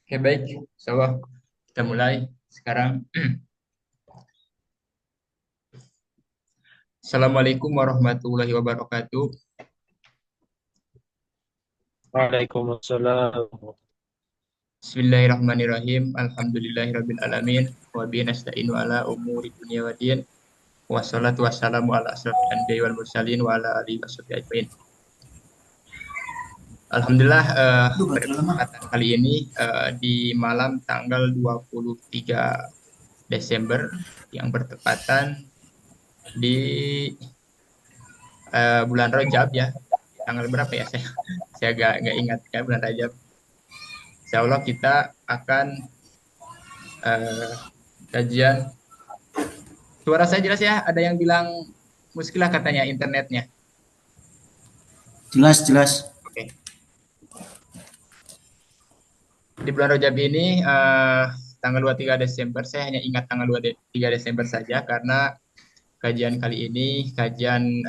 Oke, baik. Insyaallah kita mulai sekarang. Assalamualaikum warahmatullahi wabarakatuh. Waalaikumsalam. Bismillahirrahmanirrahim. Alhamdulillahirabbil alamin. Wa bihi nasta'inu ala umuri dunya waddin. Wassalatu wassalamu ala asrofil anbiya'i wal mursalin wa ala alihi washabihi ajmain. Alhamdulillah Duh, pada baterai lemah. kesempatan kali ini di malam tanggal 23 Desember yang bertepatan di bulan Rajab ya. Tanggal berapa ya saya nggak ingat ya bulan Rajab. Insya Allah kita akan eh, kajian. Suara saya jelas ya? Ada yang bilang muskilah katanya internetnya. Jelas, jelas. Oke. Di bulan Rajab ini tanggal 23 Desember, saya hanya ingat tanggal 23 Desember saja karena kajian kali ini kajian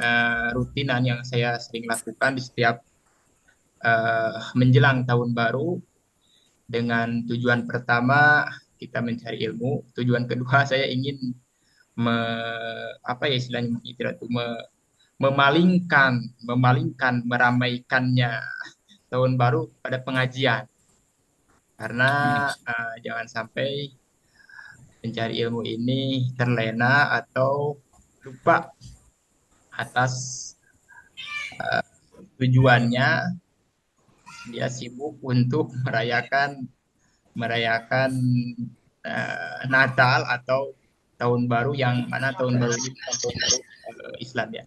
rutinan yang saya sering lakukan di setiap menjelang tahun baru dengan tujuan pertama kita mencari ilmu, tujuan kedua saya ingin me, apa ya istilahnya itu memalingkan, meramaikannya tahun baru pada pengajian. Karena jangan sampai mencari ilmu ini terlena atau lupa atas tujuannya, dia sibuk untuk merayakan merayakan Natal atau tahun baru yang mana tahun baru ini bukan tahun baru Islam ya.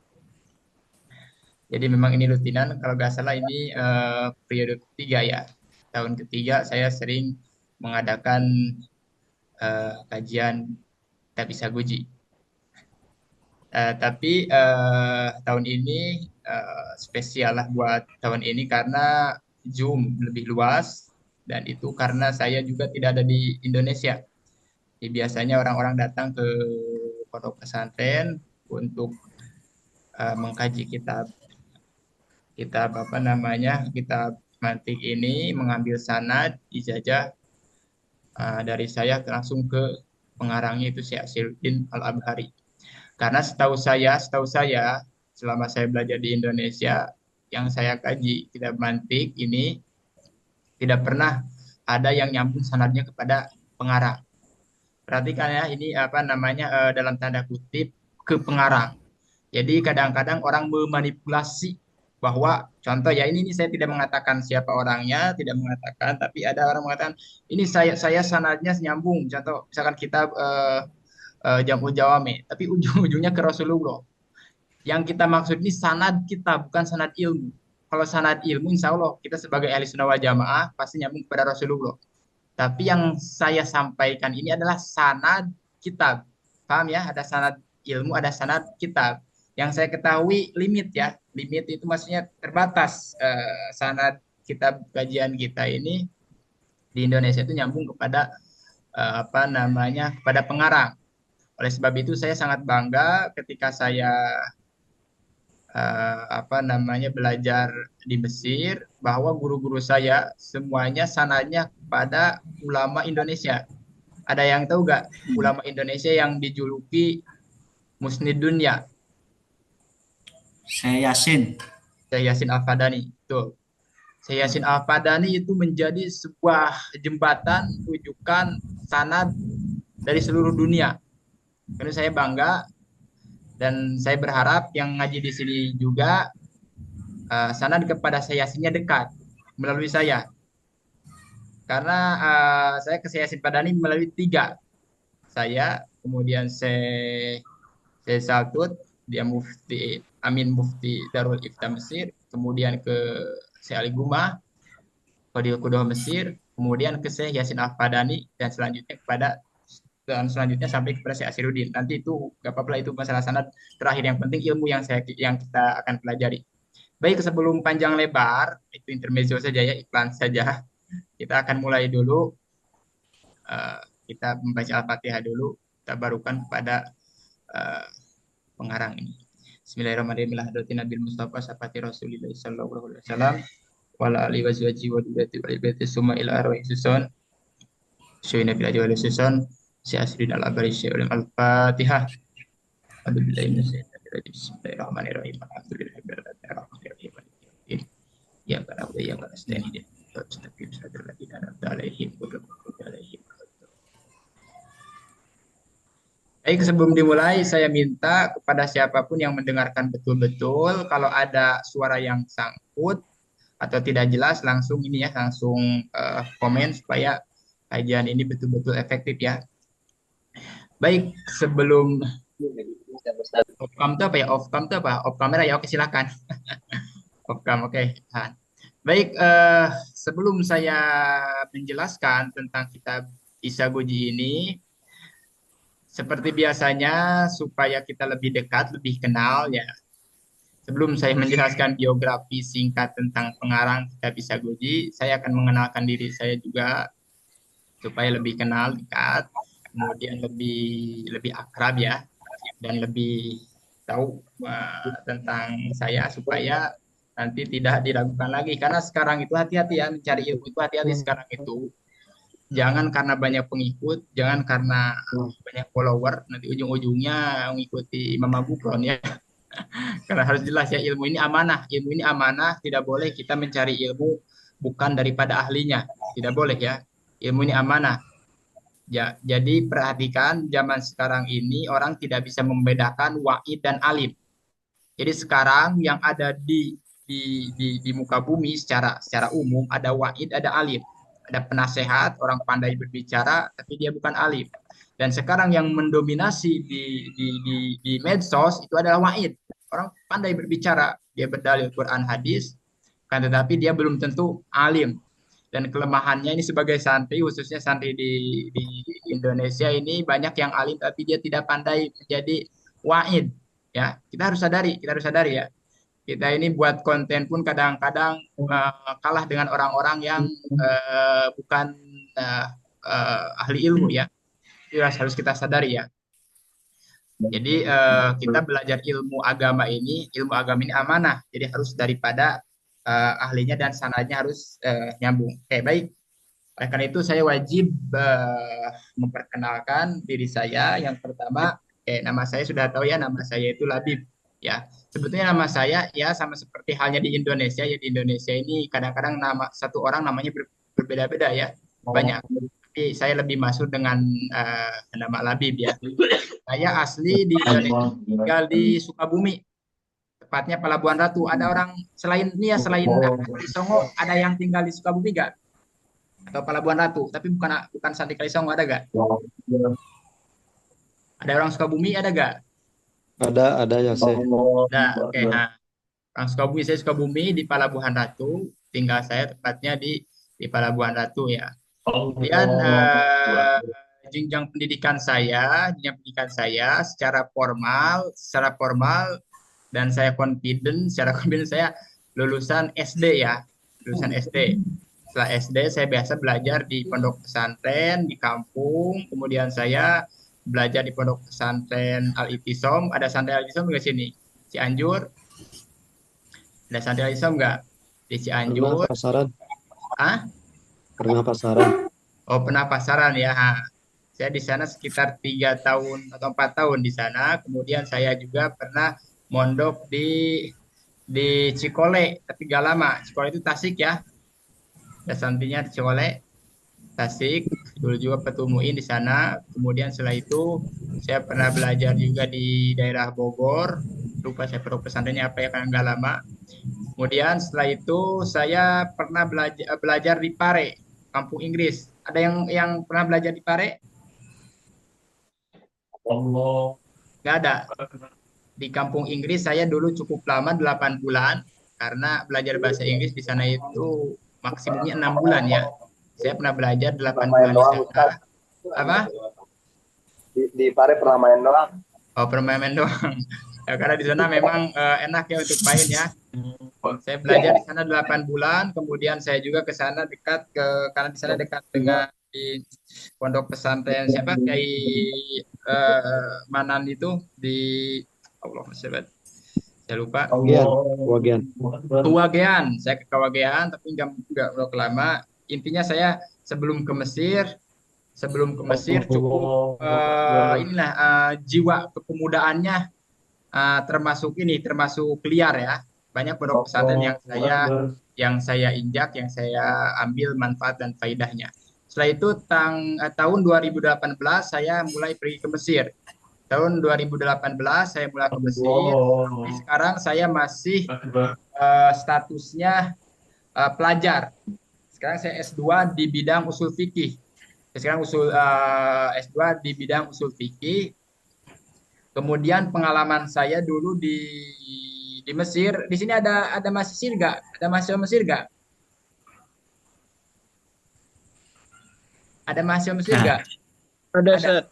Jadi memang ini rutinan. Kalau nggak salah ini periode ketiga ya. Tahun ketiga saya sering mengadakan kajian kitab Isaguji. Tapi tahun ini spesial lah buat tahun ini karena Zoom lebih luas dan itu karena saya juga tidak ada di Indonesia. Jadi biasanya orang-orang datang ke pondok pesantren untuk mengkaji kitab kitab apa namanya kitab mantik ini mengambil sanad ijazah dari saya langsung ke pengarangnya itu Syekh Asiruddin Al-Abhari. Karena setahu saya selama saya belajar di Indonesia yang saya kaji kitab mantik ini tidak pernah ada yang nyambung sanadnya kepada pengarang. Perhatikan ya ini apa namanya dalam tanda kutip ke pengarang. Jadi kadang-kadang orang memanipulasi bahwa contoh ya ini saya tidak mengatakan siapa orangnya, tidak mengatakan, tapi ada orang mengatakan ini saya sanadnya nyambung. Contoh misalkan kita Jam'ul Jawame, tapi ujung-ujungnya ke Rasulullah. Yang kita maksud ini sanad kita, bukan sanad ilmu. Kalau sanad ilmu, insya Allah kita sebagai ahli sunnah wal jamaah pasti nyambung kepada Rasulullah. Tapi yang saya sampaikan ini adalah sanad kitab. Paham ya? Ada sanad ilmu, ada sanad kitab. Yang saya ketahui limit ya. Limit itu maksudnya terbatas. Sanad kitab kajian kita ini di Indonesia itu nyambung kepada apa namanya kepada pengarang. Oleh sebab itu saya sangat bangga ketika saya apa namanya belajar di Mesir bahwa guru-guru saya semuanya sanadnya kepada ulama Indonesia. Ada yang tahu gak ulama Indonesia yang dijuluki Musnid Dunya, Saya Yasin. Syekh Yasin Al-Fadani. Tuh, Syekh Yasin Al-Fadani itu menjadi sebuah jembatan rujukan sanad dari seluruh dunia. Karena saya bangga dan saya berharap yang ngaji di sini juga sanad kepada Syekh Yasinnya dekat melalui saya. Karena saya ke Syekh Yasin Padani melalui tiga. Saya, kemudian Syekh Saltut, dia mufti, Amin Mufti Darul Ifta Mesir, kemudian ke Syekh Ali Gumah, Fadil Kudoh Mesir, kemudian ke Syekh Yasin Al-Fadani, dan selanjutnya sampai kepada Syekh Asiruddin. Nanti itu gak apa-apa itu masalah sanad terakhir yang penting ilmu yang kita akan pelajari. Baik, sebelum panjang lebar, itu intermezzo saja ya, iklan saja. Kita akan mulai dulu eh, kita membaca Al-Fatihah dulu, kita barukan kepada eh, pengarang ini. Bismillahirrahmanirrahim. Hadratin Nabil Mustafa Sapati Rasulillah sallallahu alaihi wasallam wa ala alihi wa sahbihi wa dzurriyyati wa ibati summa ila arwah susun. Syuhina bil ajwal susun si asrin al abari syuhul al-fatihah. Alhamdulillah bismillahirrahmanirrahim. Alhamdulillahirrahmanirrahim. Ya kana wa ya kana stani din. Astagfirullah sadar lagi dan alaihim wa alaihim. Baik, sebelum dimulai, saya minta kepada siapapun yang mendengarkan betul-betul, kalau ada suara yang sangkut atau tidak jelas, langsung ini ya, langsung komen supaya kajian ini betul-betul efektif ya. Baik, sebelum off cam itu apa ya? Off cam itu apa? Off kamera ya, oke silakan. Off cam, oke. Tahan. Baik, sebelum saya menjelaskan tentang kitab Isagoji ini, seperti biasanya supaya kita lebih dekat, lebih kenal ya. Sebelum saya menjelaskan biografi singkat tentang pengarang kitab Isagoji, saya akan mengenalkan diri saya juga supaya lebih kenal dekat, kemudian lebih lebih akrab ya, dan lebih tahu tentang saya supaya nanti tidak diragukan lagi. Karena sekarang itu hati-hati ya mencari ilmu itu hati-hati sekarang itu. Jangan karena banyak pengikut, jangan karena banyak follower, nanti ujung-ujungnya mengikuti Imam Abu Bakar ya. Karena harus jelas ya ilmu ini amanah, tidak boleh kita mencari ilmu bukan daripada ahlinya, tidak boleh ya. Ilmu ini amanah. Ya, jadi perhatikan zaman sekarang ini orang tidak bisa membedakan wa'id dan alim. Jadi sekarang yang ada di muka bumi secara umum ada wa'id, ada alim. Ada penasehat, orang pandai berbicara, tapi dia bukan alim. Dan sekarang yang mendominasi di medsos itu adalah wa'id. Orang pandai berbicara, dia berdalil Quran hadis, kan tetapi dia belum tentu alim. Dan kelemahannya ini sebagai santri, khususnya santri di Indonesia ini banyak yang alim tapi dia tidak pandai menjadi wa'id. Ya, kita harus sadari ya. Kita ini buat konten pun kadang-kadang kalah dengan orang-orang yang bukan uh, ahli ilmu ya. Itu harus kita sadari ya. Jadi kita belajar ilmu agama ini amanah. Jadi harus daripada ahlinya dan sanadnya harus nyambung. Oke, baik. Oleh karena itu saya wajib memperkenalkan diri saya. Yang pertama, nama saya sudah tahu ya, nama saya itu Labib. Ya, sebetulnya nama saya ya sama seperti halnya di Indonesia. Ya di Indonesia ini kadang-kadang nama satu orang namanya berbeda-beda ya, banyak. Tapi saya lebih masuk dengan nama Labib ya. Saya asli di Indonesia, tinggal di Sukabumi, tepatnya Pelabuhan Ratu. Ada orang selain ini ya, selain Kali Songo, ada yang tinggal di Sukabumi gak? Atau Pelabuhan Ratu, tapi bukan bukan Sandi Kalisongo, ada gak? Ada orang Sukabumi, ada gak? Ada ya saya. Ada, oke. Nah, orang Sukabumi, saya Sukabumi di Pelabuhan Ratu, tinggal saya tepatnya di Pelabuhan Ratu ya. Kemudian jenjang pendidikan saya secara formal dan saya confident, secara confident saya lulusan SD ya, lulusan SD. Setelah SD saya biasa belajar di pondok pesantren di kampung, kemudian saya belajar di pondok pesantren Al Itisom. Ada santren Al Itisom di sini, Cianjur. Ada santren Al Itisom nggak di Pernah Cianjur? pasaran, Ah, pernah pasaran. oh pernah pasaran ya. Ha. Saya di sana sekitar 3 tahun atau 4 tahun di sana. Kemudian saya juga pernah mondok di Cikole, tapi gak lama. Cikole itu Tasik ya. Dan santrinya di Cikole, Tasik. Dulu juga petumuin di sana. Kemudian setelah itu saya pernah belajar juga di daerah Bogor. Lupa saya pernah pesantrennya apa ya, karena nggak lama. Kemudian setelah itu saya pernah belajar di Pare, kampung Inggris. Ada yang pernah belajar di Pare? Nggak ada. Di kampung Inggris saya dulu cukup lama 8 bulan karena belajar bahasa Inggris di sana itu maksimumnya 6 bulan ya. Saya pernah belajar Pernah 8 main bulan di doang sana. Ustaz. Apa? Di Pare pernah main doang. Oh, permainan doang. Ya, karena di sana memang enak ya untuk main ya. Saya belajar di sana 8 bulan, kemudian saya juga ke sana karena di sana dekat dengan di pondok pesantren siapa Kiai Manan itu di Allah saya lupa. Wagian, wagian. Kewagean, saya ke Kewagean tapi nggak lama. Intinya saya sebelum ke Mesir, sebelum ke Mesir cukup inilah jiwa kepemudaannya termasuk termasuk liar ya. Banyak pondok pesantren yang saya injak, yang saya ambil manfaat dan faidahnya. Setelah itu tahun 2018 saya mulai pergi ke Mesir. Tahun 2018 saya mulai ke Mesir. Tapi sekarang saya masih statusnya pelajar. Sekarang saya S2 di bidang usul fikih. Sekarang S2 di bidang usul fikih. Kemudian pengalaman saya dulu di Mesir. Di sini ada mahasiswa nggak? Ada mahasiswa Mesir nggak? Ada mahasiswa Mesir Nah, nggak? Ada Ada. Ustaz.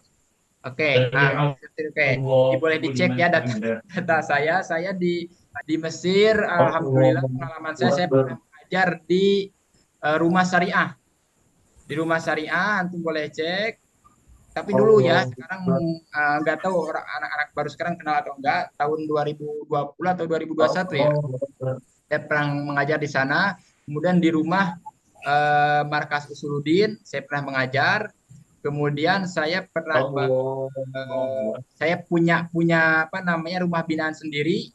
Oke, oke. Ini boleh dicek ya data saya. Saya di Mesir, alhamdulillah pengalaman saya pernah mengajar di rumah syariah. Di rumah syariah, antum boleh cek. Tapi dulu ya, sekarang nggak tahu anak-anak baru sekarang kenal atau enggak. Tahun 2020 atau 2021 ya. Saya pernah mengajar di sana. Kemudian di rumah Markas Usuluddin, saya pernah mengajar. Kemudian saya punya apa namanya rumah binaan sendiri,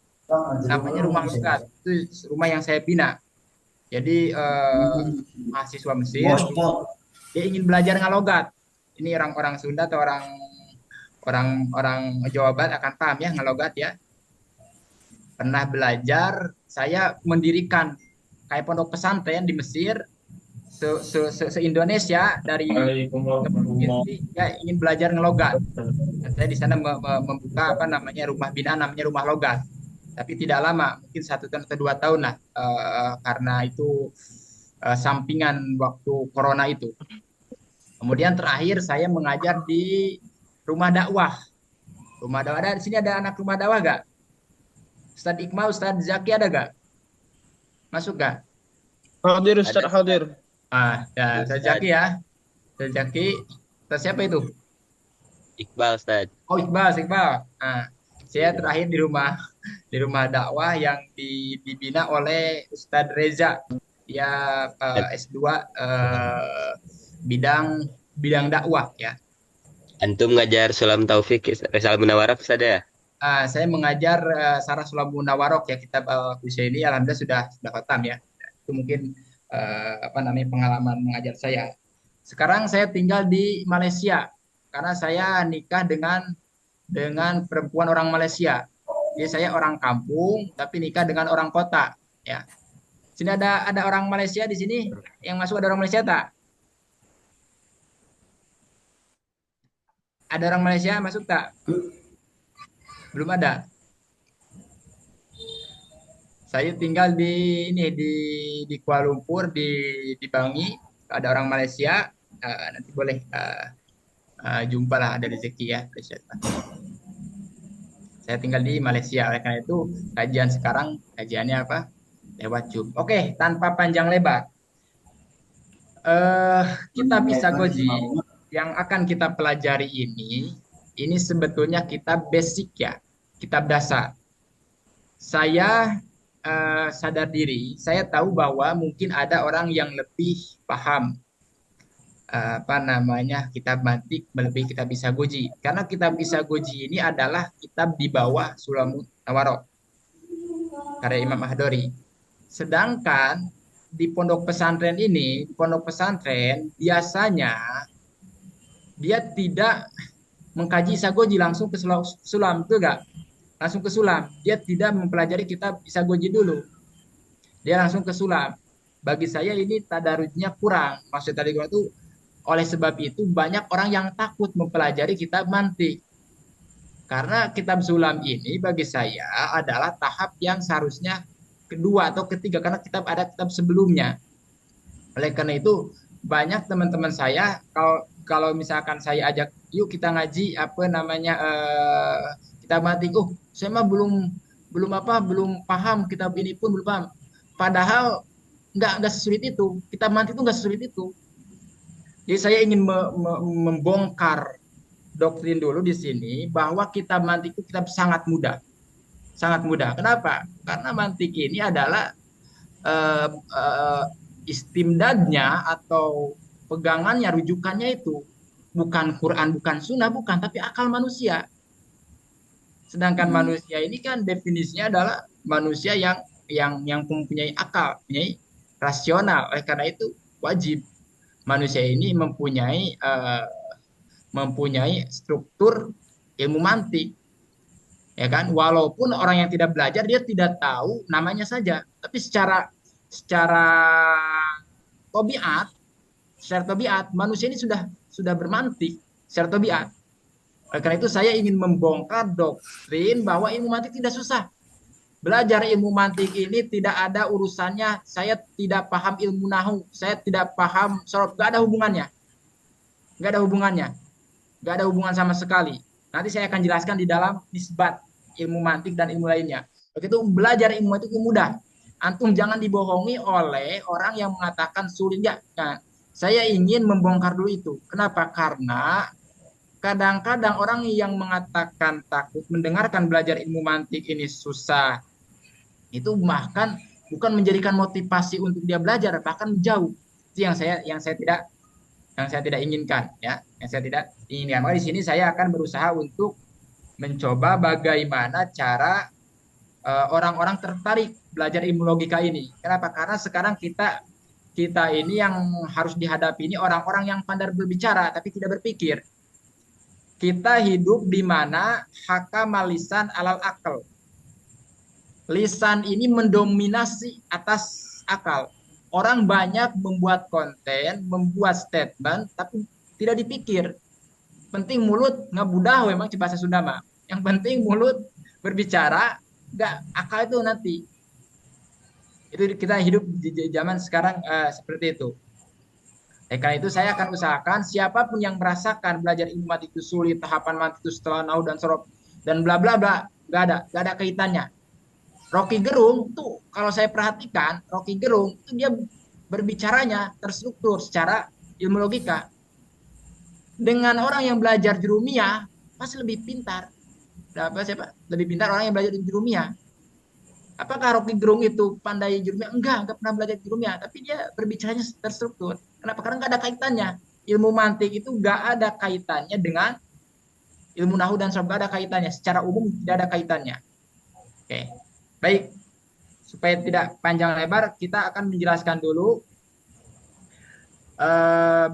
namanya rumah logat. Itu rumah yang saya bina. Jadi mahasiswa Mesir dia ingin belajar ngalogat. Ini orang-orang Sunda atau orang orang orang Jawa Barat akan paham ya ngalogat ya. Pernah belajar, saya mendirikan kayak pondok pesantren di Mesir se-Indonesia dari provinsi ya ingin belajar ngelogat. Dan saya di sana membuka apa namanya rumah binaan namanya rumah logat. Tapi tidak lama, mungkin 1 tahun atau 2 tahun lah, karena itu sampingan waktu corona itu. Kemudian terakhir saya mengajar di rumah dakwah. Rumah dakwah ada di sini, ada anak rumah dakwah gak? Ustadz Iqmal, Ustadz Zaki ada gak? Masuk gak? Hadir ada Ustaz, Ustaz. hadir. Ya, Ustadz Zaki ya. Ustadz Zaki, Ustadz siapa itu? Iqbal Ustaz. Oh Iqbal, Iqbal. Saya terakhir di rumah dakwah yang dibina oleh Ustadz Reza. Dia S2 bidang bidang dakwah ya. Antum ngajar Sulam Taufik, Risal Munawaraf Ustaz ya? Saya mengajar Sarah Sulam Munawarok ya, kitab Al-Husaini, alhamdulillah sudah khatam ya. Itu mungkin apa namanya pengalaman mengajar saya. Sekarang saya tinggal di Malaysia karena saya nikah dengan perempuan orang Malaysia. Jadi saya orang kampung tapi nikah dengan orang kota ya. Sini ada orang Malaysia di sini yang masuk, ada orang Malaysia tak? Ada orang Malaysia masuk tak? Belum ada. Saya tinggal di Kuala Lumpur, di Bangi. Ada orang Malaysia, nanti boleh jumpa lah, ada rezeki ya. Saya tinggal di Malaysia, oleh karena itu kajian sekarang kajiannya apa? Lewat Zoom. Oke, tanpa panjang lebar, kita bisa goji yang akan kita pelajari ini sebetulnya kitab basic ya, kitab dasar. Saya sadar diri, saya tahu bahwa mungkin ada orang yang lebih paham apa namanya kitab mantik melebihi kitab bisa goji. Karena kitab bisa goji ini adalah kitab di bawah Sulamut Nawarok karya Imam Mahdori. Sedangkan di pondok pesantren biasanya dia tidak mengkaji isagoji langsung ke sulam, itu enggak? Langsung ke sulam. Dia tidak mempelajari kitab isagoji dulu. Dia langsung ke sulam. Bagi saya ini tadarujnya kurang. Maksud tadi gua itu oleh sebab itu banyak orang yang takut mempelajari kitab mantik. Karena kitab sulam ini bagi saya adalah tahap yang seharusnya kedua atau ketiga karena ada kitab sebelumnya. Oleh karena itu banyak teman-teman saya kalau misalkan saya ajak yuk kita ngaji apa namanya kitab mantik, saya mah belum paham kitab ini pun belum paham. Padahal nggak sesulit itu. Kitab mantik itu nggak sesulit itu. Jadi saya ingin membongkar doktrin dulu di sini bahwa kitab mantik itu kitab sangat mudah. Sangat mudah. Kenapa? Karena mantik ini adalah istimdadnya atau pegangannya, rujukannya itu bukan Quran, bukan Sunnah, bukan, tapi akal manusia. Sedangkan manusia ini kan definisinya adalah manusia yang mempunyai akal, mempunyai rasional. Oleh karena itu wajib manusia ini mempunyai struktur ilmu mantik, ya kan? Walaupun orang yang tidak belajar dia tidak tahu namanya saja, tapi secara tabiat, secara tabiat manusia ini sudah bermantik secara tabiat. Oleh karena itu saya ingin membongkar doktrin bahwa ilmu mantik tidak susah. Belajar ilmu mantik ini tidak ada urusannya. Saya tidak paham ilmu nahu, saya tidak paham sorof, gak ada hubungannya, gak ada hubungannya, gak ada hubungan sama sekali. Nanti saya akan jelaskan di dalam nisbat ilmu mantik dan ilmu lainnya. Begitu belajar ilmu mantik itu mudah. Antum jangan dibohongi oleh orang yang mengatakan sulit ya. Nah, saya ingin membongkar dulu itu. Kenapa? Karena kadang-kadang orang yang mengatakan takut mendengarkan belajar ilmu mantik ini susah, itu bahkan bukan menjadikan motivasi untuk dia belajar, bahkan jauh. Itu yang saya tidak inginkan, ya, yang saya tidak inginkan. Maka di sini saya akan berusaha untuk mencoba bagaimana cara orang-orang tertarik belajar ilmu logika ini. Kenapa? Karena sekarang kita kita ini yang harus dihadapi ini orang-orang yang pandai berbicara tapi tidak berpikir. Kita hidup di mana hakama lisan alal akal. Lisan ini mendominasi atas akal. Orang banyak membuat konten, membuat statement, tapi tidak dipikir. Penting mulut ngabudah memang bahasa Sunda mah. Yang penting mulut berbicara, nggak akal itu nanti. Itu kita hidup di zaman sekarang seperti itu. Karena itu saya akan usahakan siapapun yang merasakan belajar ilmu mat itu sulit, tahapan mat itu setelah nau dan sorob dan bla bla bla, nggak ada kaitannya. Rocky Gerung tuh kalau saya perhatikan Rocky Gerung itu dia berbicaranya terstruktur secara ilmu logika. Dengan orang yang belajar jurumiyah pasti lebih pintar. Siapa? Lebih pintar orang yang belajar jurumiyah. Apakah Rocky Gerung itu pandai jurumiyah? Enggak pernah belajar jurumiyah, tapi dia berbicaranya terstruktur. Kenapa? Karena nggak ada kaitannya. Ilmu mantik itu nggak ada kaitannya dengan ilmu nahu dan sorab, nggak ada kaitannya. Secara umum tidak ada kaitannya. Oke, baik. Supaya tidak panjang lebar, kita akan menjelaskan dulu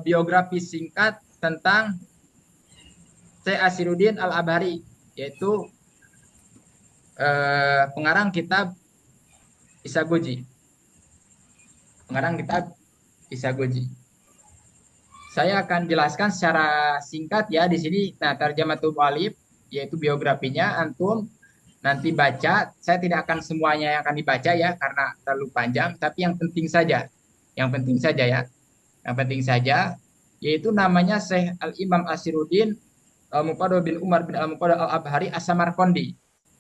biografi singkat tentang Syekh Asiruddin Al-Abhari, yaitu pengarang kitab Isagoji. Pengarang kitab Isagoji. Saya akan jelaskan secara singkat ya di sini. Nah, tarjamatul mu'allif yaitu biografinya antum nanti baca. Saya tidak akan semuanya yang akan dibaca ya karena terlalu panjang, tapi yang penting saja. Yang penting saja ya. Yang penting saja yaitu namanya Syekh Al-Imam Asiruddin Al-Muqaddas bin Umar bin Al-Muqaddas Al-Abhari As-Samarqandi.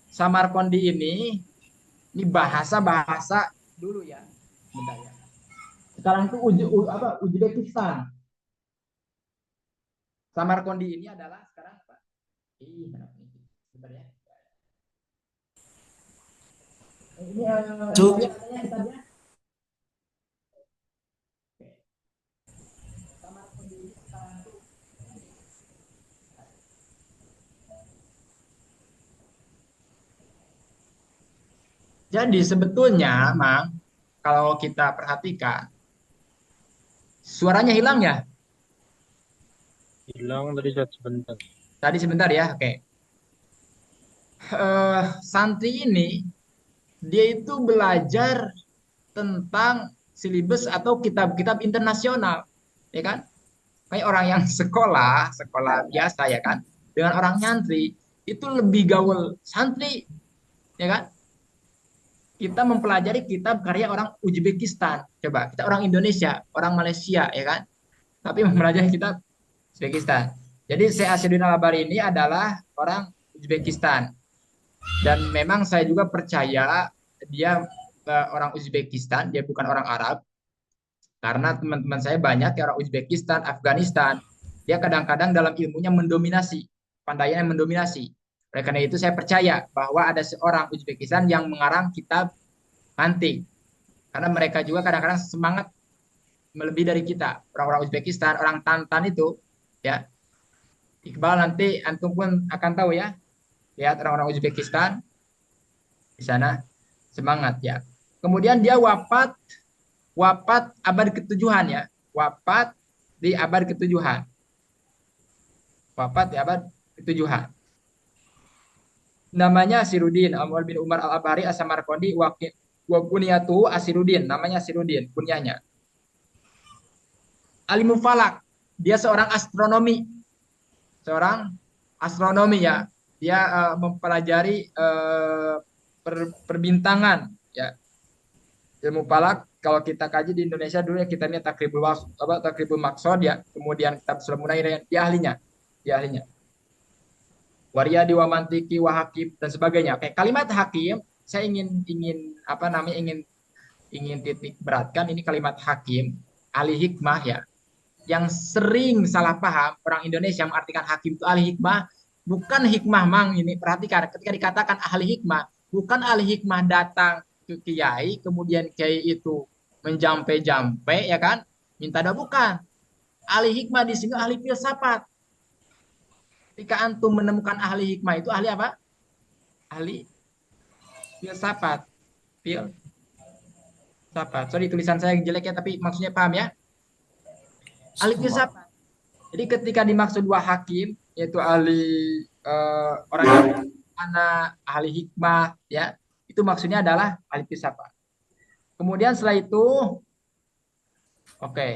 Samarqandi ini bahasa-bahasa dulu ya. Bentar ya. Sekarang itu Uzbekistan. Samarkandi ini adalah sekarang apa? Sebentar ya. Ini Cuk. kitabnya. Samarkandi ini sekarang itu. Jadi sebetulnya, Mang, kalau kita perhatikan, suaranya hilang ya? Hilang tadi sebentar. Tadi sebentar ya, oke. Santri ini dia itu belajar tentang silibus atau kitab-kitab internasional, ya kan? Kayak orang yang sekolah biasa ya kan, dengan orang nyantri itu lebih gaul santri, ya kan? Kita mempelajari kitab karya orang Uzbekistan, coba kita orang Indonesia, orang Malaysia, ya kan? Tapi mempelajari kitab Uzbekistan. Jadi Syekh Asiruddin Al-Albari ini adalah orang Uzbekistan. Dan memang saya juga percaya dia orang Uzbekistan, dia bukan orang Arab. Karena teman-teman saya banyak ya orang Uzbekistan, Afghanistan. Dia kadang-kadang dalam ilmunya mendominasi, pandainya mendominasi. Oleh karena itu saya percaya bahwa ada seorang Uzbekistan yang mengarang kitab mantik. Karena mereka juga kadang-kadang semangat melebihi dari kita. Orang-orang Uzbekistan, orang Tantan itu, ya, Iqbal nanti antum pun akan tahu ya. Lihat orang-orang Uzbekistan di sana semangat ya. Kemudian dia wafat wafat abad ketujuhan ya. Wafat di abad ketujuhan. Wafat di abad ketujuhan. Namanya Asirudin, Amr bin Umar Al-Abhari As-Samarqandi wa kunyatuhu Asirudin, namanya Asirudin kunyahnya. Alimul Falak, dia seorang astronomi, seorang astronomi ya. Dia mempelajari perbintangan ya. Ilmu falak kalau kita kaji di Indonesia dulu ya kita lihat Takribul Maqsad ya, kemudian kitab Sulaiman Munayir dia ahlinya. Dia ahlinya. Waryadi wa mantiki wa hakim dan sebagainya. Oke, kalimat hakim saya ingin apa namanya ingin titik beratkan ini kalimat hakim ahli hikmah ya. Yang sering salah paham orang Indonesia mengartikan hakim itu ahli hikmah, bukan hikmah mang ini perhatikan ketika dikatakan ahli hikmah, bukan ahli hikmah datang ke kiai kemudian kiai itu menjampe-jampe ya kan, minta doa bukan. Ahli hikmah di sini ahli filsafat. Ketika antum menemukan ahli hikmah itu ahli apa? Ahli filsafat. Filsafat. Sorry tulisan saya jelek ya tapi maksudnya paham ya? Ahli filsafat. Jadi ketika dimaksud dua hakim yaitu ahli orang yang mana ahli hikmah ya, itu maksudnya adalah ahli filsafat. Kemudian setelah itu oke,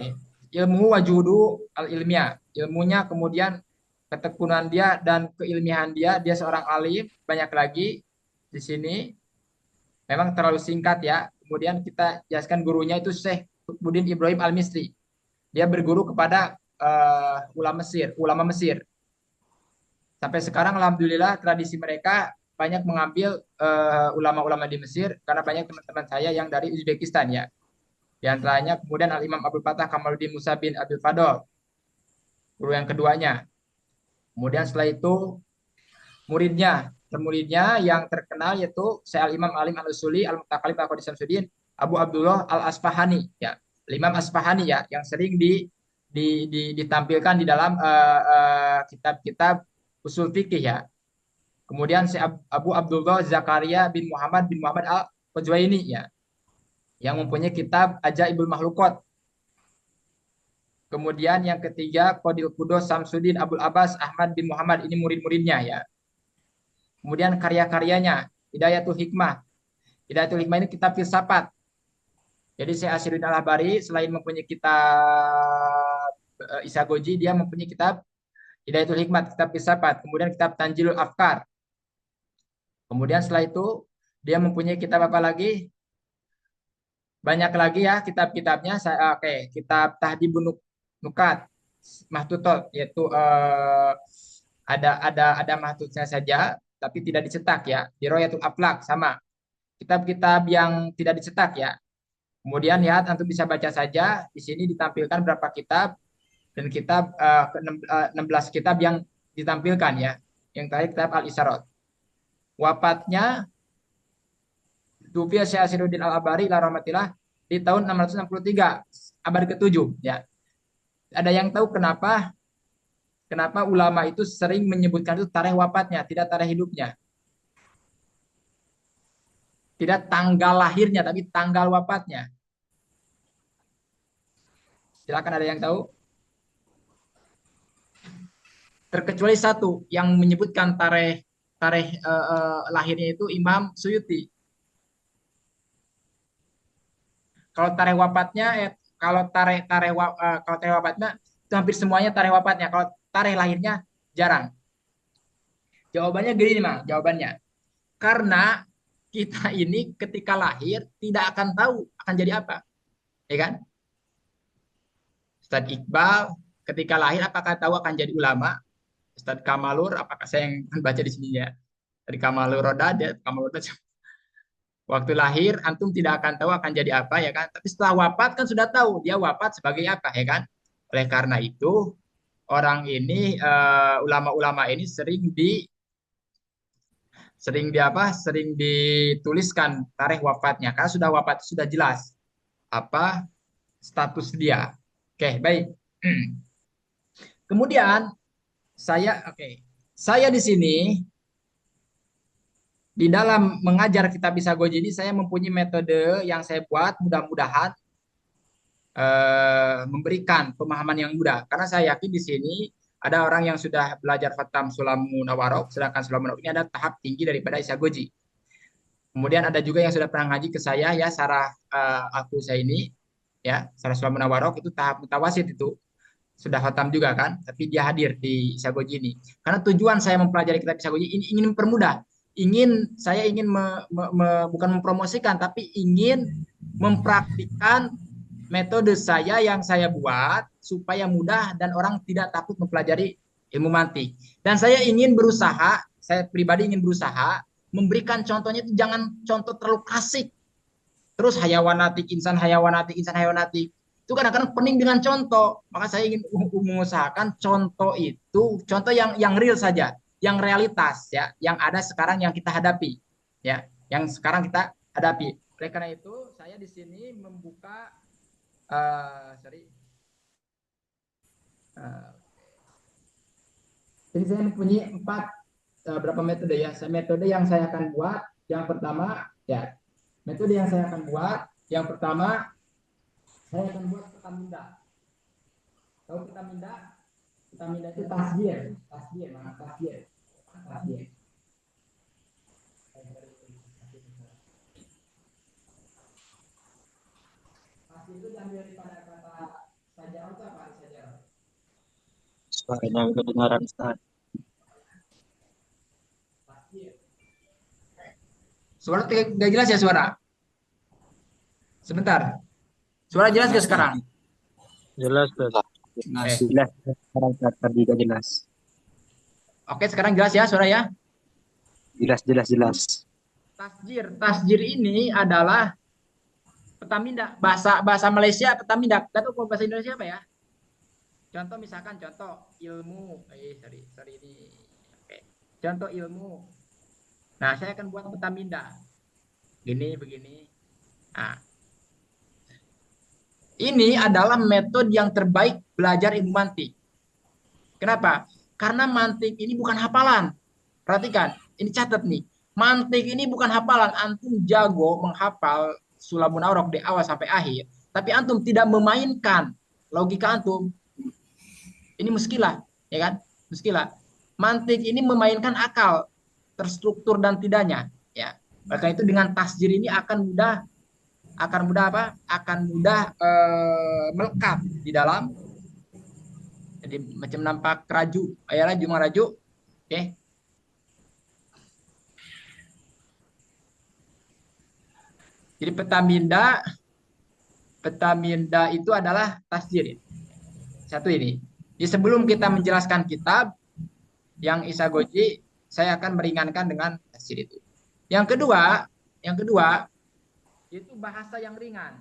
ilmu wajudu al ilmiah, ilmunya kemudian ketekunan dia dan keilmiahan dia, dia seorang alim, banyak lagi di sini. Memang terlalu singkat ya. Kemudian kita jelaskan gurunya itu Syekh Qutbuddin Ibrahim Al-Misri. Dia berguru kepada ulama Mesir. Sampai sekarang alhamdulillah tradisi mereka banyak mengambil ulama-ulama di Mesir karena banyak teman-teman saya yang dari Uzbekistan ya. Di antaranya kemudian Al-Imam Abdul Fattah Kamaluddin Musa bin Abdul Fadl, guru yang keduanya. Kemudian setelah itu muridnya yang terkenal yaitu Syekh Al-Imam Alim Al-Usuli Al-Mutaqallib Al-Qadi Samsuddin Abu Abdullah Al-Asfahani ya. Imam Asfahani ya yang sering ditampilkan di dalam kitab-kitab usul fikih ya. Kemudian Syekh Abu Abdullah Zakaria bin Muhammad Al-Qajwaini ya yang mempunyai kitab Ajaibul Makhluqat. Kemudian yang ketiga Qadil Qudos Samsuddin Abdul Abbas Ahmad bin Muhammad, ini murid-muridnya ya. Kemudian karya-karyanya Hidayatul Hikmah. Hidayatul Hikmah ini kitab filsafat. Jadi Syekh Asiruddin Al-Habari selain mempunyai kitab Isagoji, dia mempunyai kitab Hidayatul Hikmah, kitab filsafat. Kemudian kitab Tanjilul Afkar. Kemudian setelah itu dia mempunyai kitab apa lagi? Banyak lagi ya kitab-kitabnya. Oke, kitab Tahdhibun Nukat Mahtutot yaitu ada mahtutnya saja tapi tidak dicetak ya. Diroyatul Aflaq sama. Kitab-kitab yang tidak dicetak ya. Kemudian ya antum bisa baca saja di sini ditampilkan berapa kitab dan kitab 16 kitab yang ditampilkan ya. Yang terakhir kitab Al-Isyarat. Wafatnya Tufiya Syekh Asiruddin Al-Abari la rahmatillah di tahun 663 abad ke-7 ya. Ada yang tahu kenapa ulama itu sering menyebutkan itu tarikh wafatnya, tidak tarikh hidupnya. Tidak tanggal lahirnya tapi tanggal wafatnya. Silakan ada yang tahu? Terkecuali satu yang menyebutkan tarikh lahirnya itu Imam Suyuti. Kalau tarikh wafatnya kalau tarikh wafatnya itu hampir semuanya tarikh wafatnya. Kalau tarikh lahirnya jarang. Jawabannya gini nih, Mang. Jawabannya karena kita ini ketika lahir tidak akan tahu akan jadi apa. Ya kan? Ustadz Iqbal ketika lahir apakah tahu akan jadi ulama? Ustadz Kamalur apakah saya yang baca di sini ya? Dari Kamalur Rodade, Kamalur Rodade. Waktu lahir antum tidak akan tahu akan jadi apa ya kan. Tapi setelah wafat kan sudah tahu dia wafat sebagai apa ya kan. Oleh karena itu orang ini ulama-ulama ini sering dituliskan tarikh wafatnya karena sudah wafat sudah jelas apa status dia. Oke, baik. Kemudian Oke. Saya di sini di dalam mengajar kitab Isagoji ini saya mempunyai metode yang saya buat mudah-mudahan memberikan pemahaman yang mudah. Karena saya yakin di sini ada orang yang sudah belajar Khatam Sulamun Awarok, sedangkan Sulamun Awarok ini ada tahap tinggi daripada Isagoji. Kemudian ada juga yang sudah pernah ngaji ke saya ya Sarah aku saya ini ya Sarah Sulamun Awarok itu tahap mutawasid itu sudah khatam juga kan, tapi dia hadir di Isagoji ini. Karena tujuan saya mempelajari kitab Isagoji ini ingin mempermudah, saya ingin bukan mempromosikan, tapi ingin mempraktikkan metode saya yang saya buat supaya mudah dan orang tidak takut mempelajari ilmu mantik. Dan saya ingin berusaha, saya pribadi ingin berusaha memberikan contohnya itu jangan contoh terlalu klasik. Terus hayawanatik, insan hayawanatik itu kadang-kadang pening dengan contoh. Maka saya ingin mengusahakan contoh itu contoh yang real saja, yang realitas ya, yang ada sekarang yang kita hadapi ya, yang sekarang kita hadapi. Oleh karena itu saya di sini membuka sorry. Jadi saya mempunyai berapa metode ya. Metode yang saya akan buat yang pertama ya. Metode yang saya akan buat yang pertama saya akan buat petaminda. Tahu petaminda? Petaminda itu tasbir, mana tasbir. Tasbir itu diambil daripada kata saja atau apa saja? Suaranya kedengaran Ustaz. Tasbir. Suara tidak jelas ya suara? Sebentar. Suara jelas gak sekarang? Jelas, Ustaz. Jelas. Sekarang tadi juga jelas. Oke, sekarang jelas ya suara ya? Jelas. Tasjir ini adalah petaminda. Bahasa Malaysia petaminda. Gak tahu bahasa Indonesia apa ya? Contoh misalkan ilmu. Sorry ini. Oke. Contoh ilmu. Nah, saya akan buat petaminda. Begini. Nah, ini adalah metode yang terbaik belajar ilmu mantik. Kenapa? Karena mantik ini bukan hafalan. Perhatikan, ini catat nih. Mantik ini bukan hafalan. Antum jago menghafal Sulamun Aurok di awal sampai akhir. Tapi antum tidak memainkan logika antum. Ini muskilah, ya kan? Muskilah. Mantik ini memainkan akal, terstruktur dan tidaknya. Ya. Maka itu dengan tasjir ini akan mudah melekat di dalam. Jadi macam nampak raju, cuma raju. Oke. Jadi petaminda itu adalah tasjir. Satu ini. Jadi sebelum kita menjelaskan kitab yang Isagoji, saya akan meringankan dengan tasjir itu. Yang kedua itu bahasa yang ringan.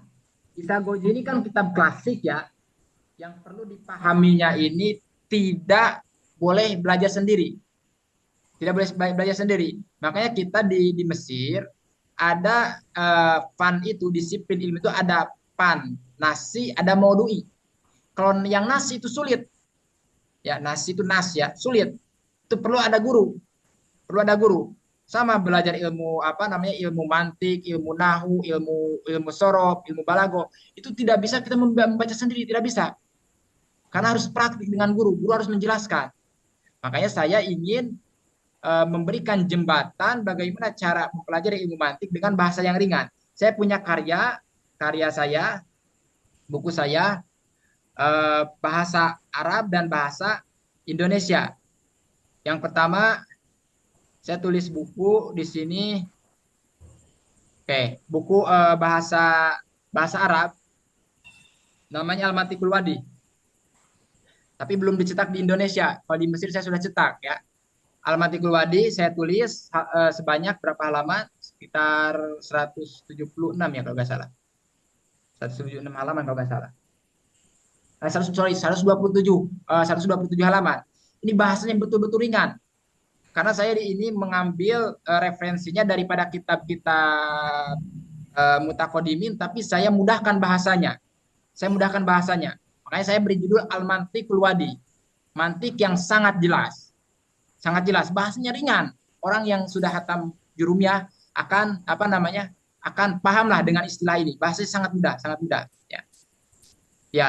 Isagoji ini kan kitab klasik ya, yang perlu dipahaminya ini tidak boleh belajar sendiri. Tidak boleh belajar sendiri. Makanya kita di Mesir ada fan itu, disiplin ilmu itu ada fan, nasi, ada maudu'i. Kalau yang nasi itu sulit. Ya, nasi itu ya, sulit. Itu perlu ada guru. Sama belajar ilmu mantik, ilmu nahu, ilmu sorof, ilmu balago, itu tidak bisa kita membaca sendiri, tidak bisa. Karena harus praktik dengan guru harus menjelaskan. Makanya saya ingin memberikan jembatan bagaimana cara mempelajari ilmu mantik dengan bahasa yang ringan. Saya punya karya saya, buku saya, bahasa Arab dan bahasa Indonesia. Yang pertama, saya tulis buku di sini. Oke, buku bahasa Arab namanya Al-Matikul Wadi. Tapi belum dicetak di Indonesia. Kalau di Mesir saya sudah cetak ya. Al-Matikul Wadi saya tulis sebanyak berapa halaman? Sekitar 176 ya kalau nggak salah. 176 halaman kalau nggak salah. 127 halaman. Ini bahasanya betul-betul ringan. Karena saya di ini mengambil referensinya daripada kitab-kitab mutakodimin, tapi saya mudahkan bahasanya. Makanya saya beri judul Al-Mantiqul Wadi. mantik yang sangat jelas. Sangat jelas, bahasanya ringan. Orang yang sudah hatam jurumiyah akan apa namanya? Akan pahamlah dengan istilah ini. Bahasanya sangat mudah, sangat mudah. Ya, ya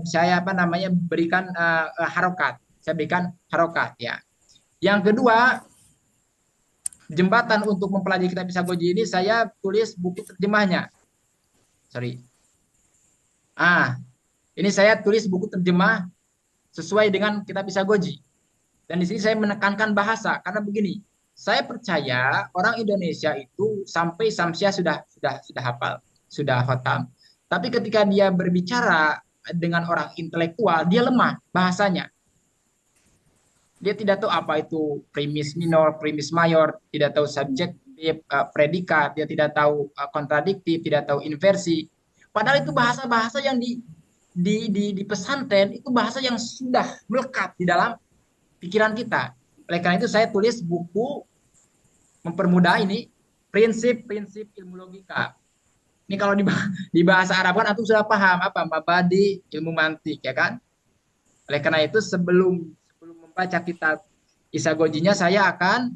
saya apa namanya berikan harokat. Saya berikan harokat ya. Yang kedua, jembatan untuk mempelajari kitab Isagoji ini saya tulis buku terjemahnya. Sorry. Ini saya tulis buku terjemah sesuai dengan kitab Isagoji. Dan di sini saya menekankan bahasa karena begini, saya percaya orang Indonesia itu sampai samsia sudah hafal, sudah khatam. Tapi ketika dia berbicara dengan orang intelektual, dia lemah bahasanya. Dia tidak tahu apa itu premis minor, premis mayor, tidak tahu subjektif, predikat, dia tidak tahu kontradiktif, tidak tahu inversi. Padahal itu bahasa-bahasa yang di pesantren itu bahasa yang sudah melekat di dalam pikiran kita. Oleh karena itu saya tulis buku mempermudah ini prinsip-prinsip ilmu logika. Ini kalau di bahasa Arab kan antum sudah paham apa mabadi ilmu mantik ya kan? Oleh karena itu sebelum membaca kitab Isagojinya saya akan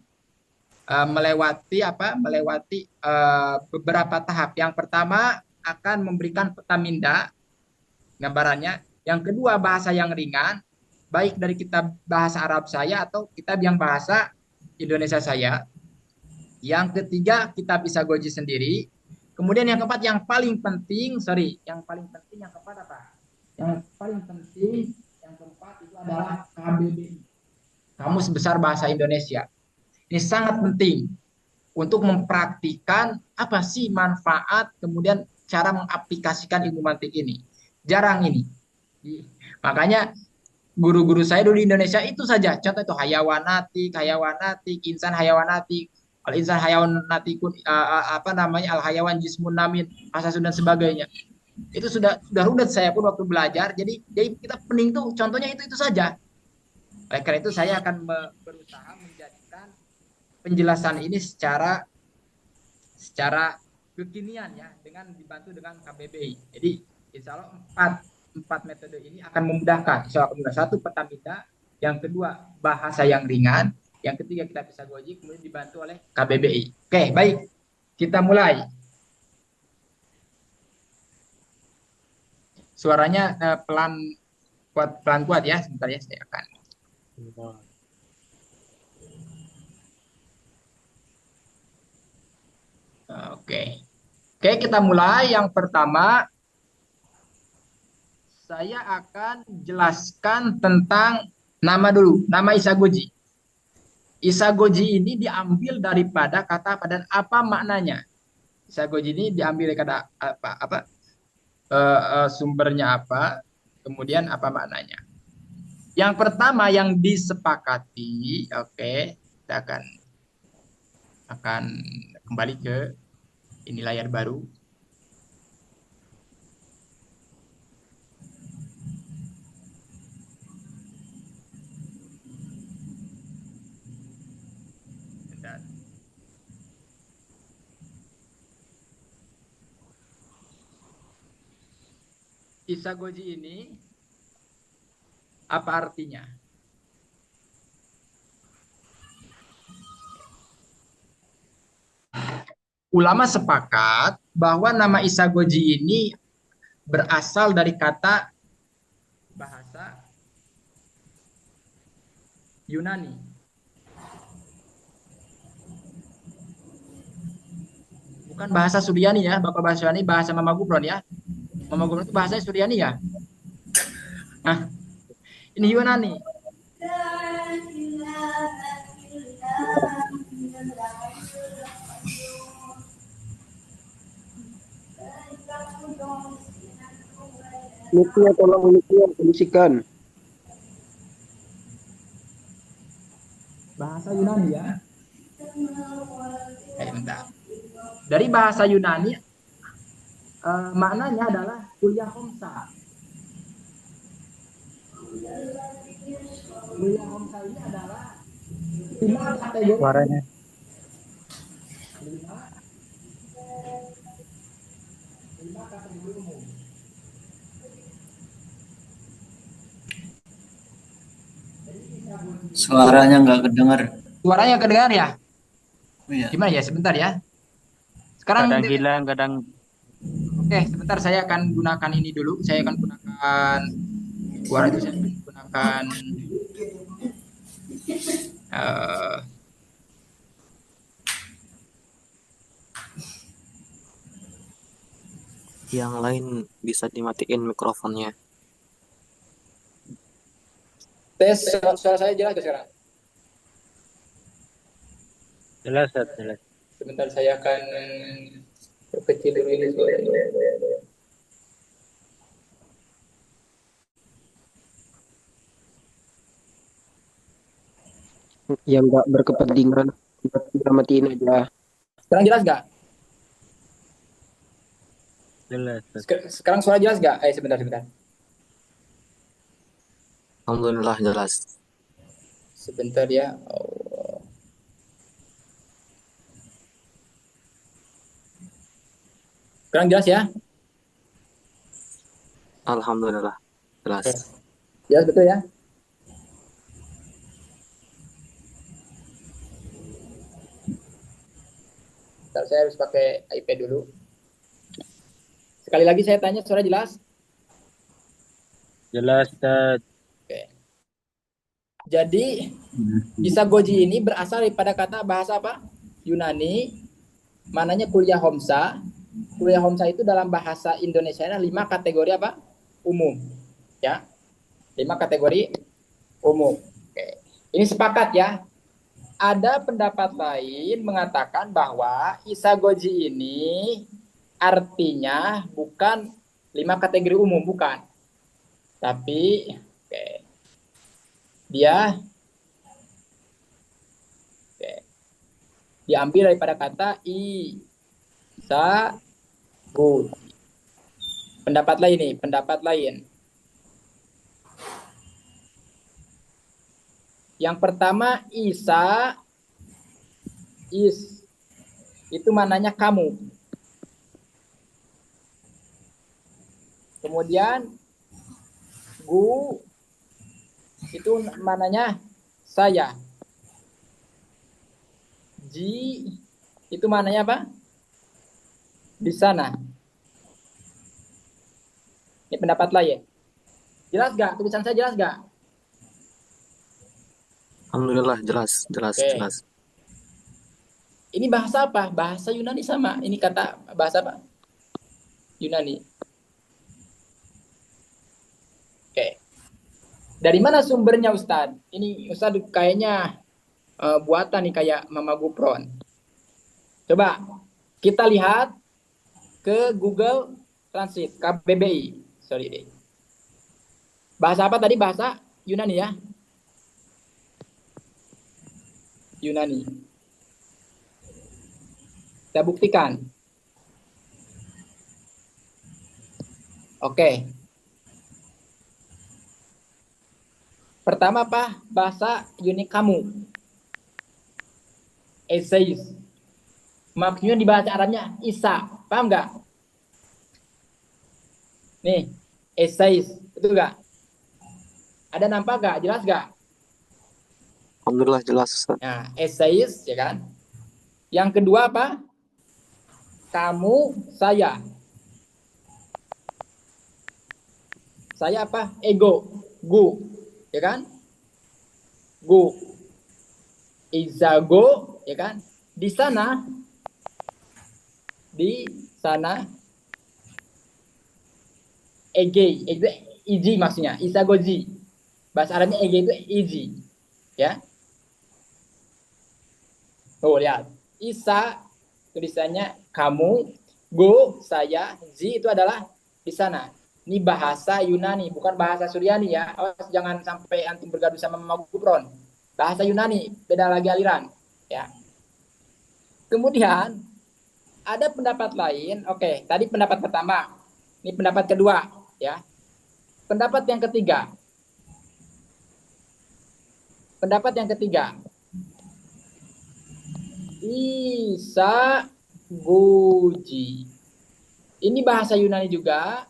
melewati beberapa tahap. Yang pertama akan memberikan peta minda gambarannya. Yang kedua bahasa yang ringan, baik dari kitab bahasa Arab saya atau kitab yang bahasa Indonesia saya. Yang ketiga kitab Isagoji sendiri. Kemudian yang keempat yang paling penting, yang keempat apa? Yang paling penting yang keempat itu adalah KBBI, Kamus Besar Bahasa Indonesia. Ini sangat penting untuk mempraktikkan apa sih manfaat kemudian cara mengaplikasikan ilmu mantik ini. Jarang ini. Makanya guru-guru saya dulu di Indonesia itu saja. Contoh itu hayawanatik, insan hayawanatik, al insan hayawanatikun apa namanya al hayawan jismun namin, asasun dan sebagainya. Itu sudah rudet saya pun waktu belajar. Jadi kita pening tuh contohnya itu saja. Oleh karena itu saya akan berusaha menjadikan penjelasan ini secara kekinian ya dengan dibantu dengan KBBI. Jadi insya Allah empat metode ini akan memudahkan. Insya Allah satu peta minda, yang kedua bahasa yang ringan, yang ketiga kita bisa goji kemudian dibantu oleh KBBI. Oke, baik. Kita mulai. Suaranya pelan kuat ya. Sebentar ya saya akan. Oke. Oke, kita mulai. Yang pertama saya akan jelaskan tentang nama dulu, nama Isagoji. Isagoji ini diambil daripada kata apa dan apa maknanya. Isagoji ini diambil dari kata apa sumbernya apa, kemudian apa maknanya. Yang pertama yang disepakati, oke, kita akan kembali ke ini layar baru. Isagoji ini apa artinya? Ulama sepakat bahwa nama Isagoji ini berasal dari kata bahasa Yunani. Bukan bahasa Suryani ya, Bapak bahasa Yunani, bahasa Mama Gufron ya. Mama Gufron itu bahasa Suryani ya. Nah, ini Yunani. Nikia tolong Nikia kondisikan. Bahasa Yunani ya. Bentar. Dari bahasa Yunani maknanya adalah kuliah homsa. Kuliah homsa ini adalah 5 kategori. Suaranya. 5 kategori umum. Suaranya nggak kedengar. Suaranya kedengar ya? Iya. Gimana ya? Sebentar ya. Sekarang Kadang hilang, kadang oke, sebentar saya akan gunakan ini dulu. Saya akan gunakan suara itu saya akan gunakan eh, Yang lain bisa dimatiin mikrofonnya. tes suara saya jelas gak sekarang? jelas, Ustaz, jelas. Sebentar saya akan perkecil dulu ini suaranya. Yang nggak berkepentingan, kita matiin aja. Sekarang jelas gak? Jelas, Ustaz. Sekarang suara jelas gak? Sebentar, sebentar. Alhamdulillah jelas. Sebentar ya. Oh. Sekarang jelas ya? Alhamdulillah jelas. Jelas betul ya? Bentar, saya harus pakai iPad dulu. Sekali lagi saya tanya, suara jelas? Jelas, Ustaz. Oke. Jadi, isagoji ini berasal daripada kata bahasa apa? Yunani, mananya kuliah homsa. Kuliah homsa itu dalam bahasa Indonesia ada 5 kategori apa? Umum. Ya. 5 kategori umum. Oke. Ini sepakat ya. Ada pendapat lain mengatakan bahwa isagoji ini artinya bukan 5 kategori umum, bukan. Tapi dia diambil daripada kata isagoji. Pendapat lain nih, pendapat lain. Yang pertama isa itu mananya kamu. Kemudian gu itu mananya saya. Ji itu mananya apa? Di sana. Ini pendapat lain. Jelas gak? Tulisan saya jelas gak? Alhamdulillah jelas, jelas, Oke. jelas. Ini bahasa apa? Bahasa Yunani sama. Ini kata bahasa apa? Yunani. Oke. Dari mana sumbernya Ustadz? Ini Ustadz kayaknya buatan nih kayak Mama Gupron. Coba kita lihat ke Google Translate, KBBI. Sorry deh. Bahasa apa tadi? Bahasa Yunani ya? Yunani. Kita buktikan. Oke. Pertama apa? Bahasa Yunani kamu. Eseis. Maksudnya di bahasa Arabnya Isa. Paham nggak? Nih, Eseis. Betul nggak? Ada nampak nggak? Jelas nggak? Alhamdulillah jelas, Ustaz. Nah, Eseis, ya kan? Yang kedua apa? Kamu, saya. Saya apa? Ego. Gu. Ya kan? Gu. Izago, ya kan? Di sana ege itu iji maksudnya, isagoji. Bahasa Arabnya ege itu iji. Ya. Oh, lihat. Isa tulisannya kamu, go saya, zi itu adalah di sana. Ini bahasa Yunani, bukan bahasa Suryani ya. Awas jangan sampai antum bergaduh sama Mama Gupron. Bahasa Yunani, beda lagi aliran, ya. Kemudian ada pendapat lain. Oke, tadi pendapat pertama. Ini pendapat kedua, ya. Pendapat yang ketiga. Pendapat yang ketiga. Isa Goji. Ini bahasa Yunani juga.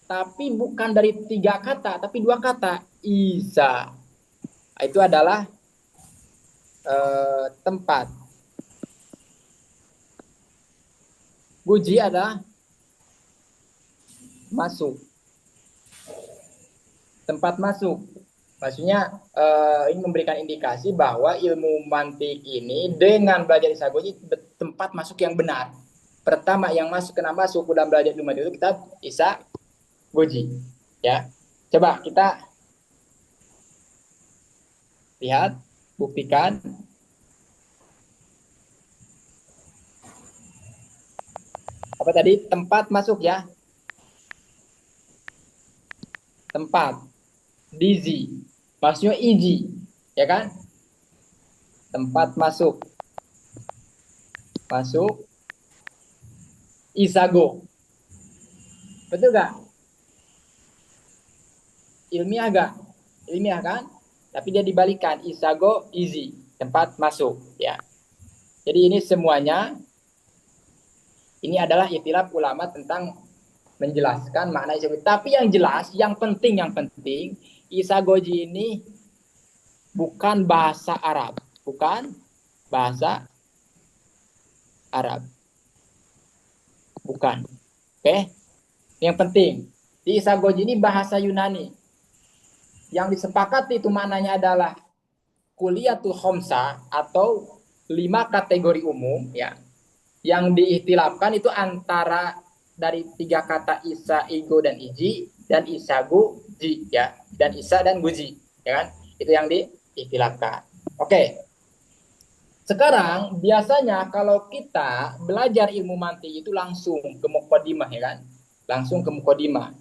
Tapi bukan dari 3 kata, tapi 2 kata. Isa. Itu adalah tempat. Guji adalah masuk. Tempat masuk. Maksudnya ini memberikan indikasi bahwa ilmu mantik ini dengan belajar Isa Goji tempat masuk yang benar. Pertama yang masuk kena masuk dalam belajar ilmu mantik itu kita Isa Goji. Ya. Coba kita lihat, buktikan. Apa tadi? Tempat masuk ya. Tempat. Dizi. Maksudnya iji. Ya kan? Tempat masuk. Masuk. Isago. Betul gak? Ilmiah gak? Ilmiah kan? Tapi dia dibalikan. Isago, izi. Tempat masuk. Ya. Jadi ini semuanya ini adalah ikhtilaf ulama tentang menjelaskan makna Isa Goji. Tapi yang jelas, yang penting Isa Goji ini bukan bahasa Arab, bukan bahasa Arab, bukan. Oke, yang penting di Isa Goji ini bahasa Yunani. Yang disepakati itu maknanya adalah kuliatul khomsa atau 5 kategori umum, ya. Yang diikhtilafkan itu antara dari 3 kata Isa, Igo, dan Iji, dan Isagu, Ji, ya, dan Isa dan Guji, ya kan? Itu yang diikhtilafkan. Oke. Sekarang biasanya kalau kita belajar ilmu mantik itu langsung ke muqaddimah, ya kan? Langsung ke muqaddimah.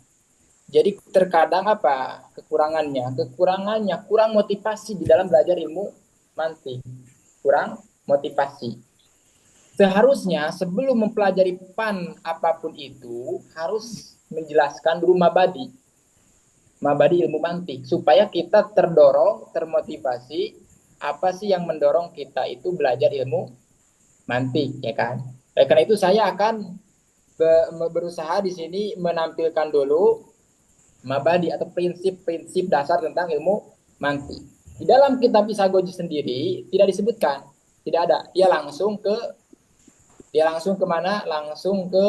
Jadi terkadang apa kekurangannya? Kekurangannya kurang motivasi di dalam belajar ilmu mantik. Kurang motivasi. Seharusnya sebelum mempelajari pan apapun itu harus menjelaskan dulu mabadi ilmu mantik supaya kita terdorong, termotivasi apa sih yang mendorong kita itu belajar ilmu mantik, ya kan? Karena itu saya akan berusaha di sini menampilkan dulu mabadi atau prinsip-prinsip dasar tentang ilmu mantik. Di dalam kitab Isa Goji sendiri tidak disebutkan, tidak ada. Dia langsung ke mana? Langsung ke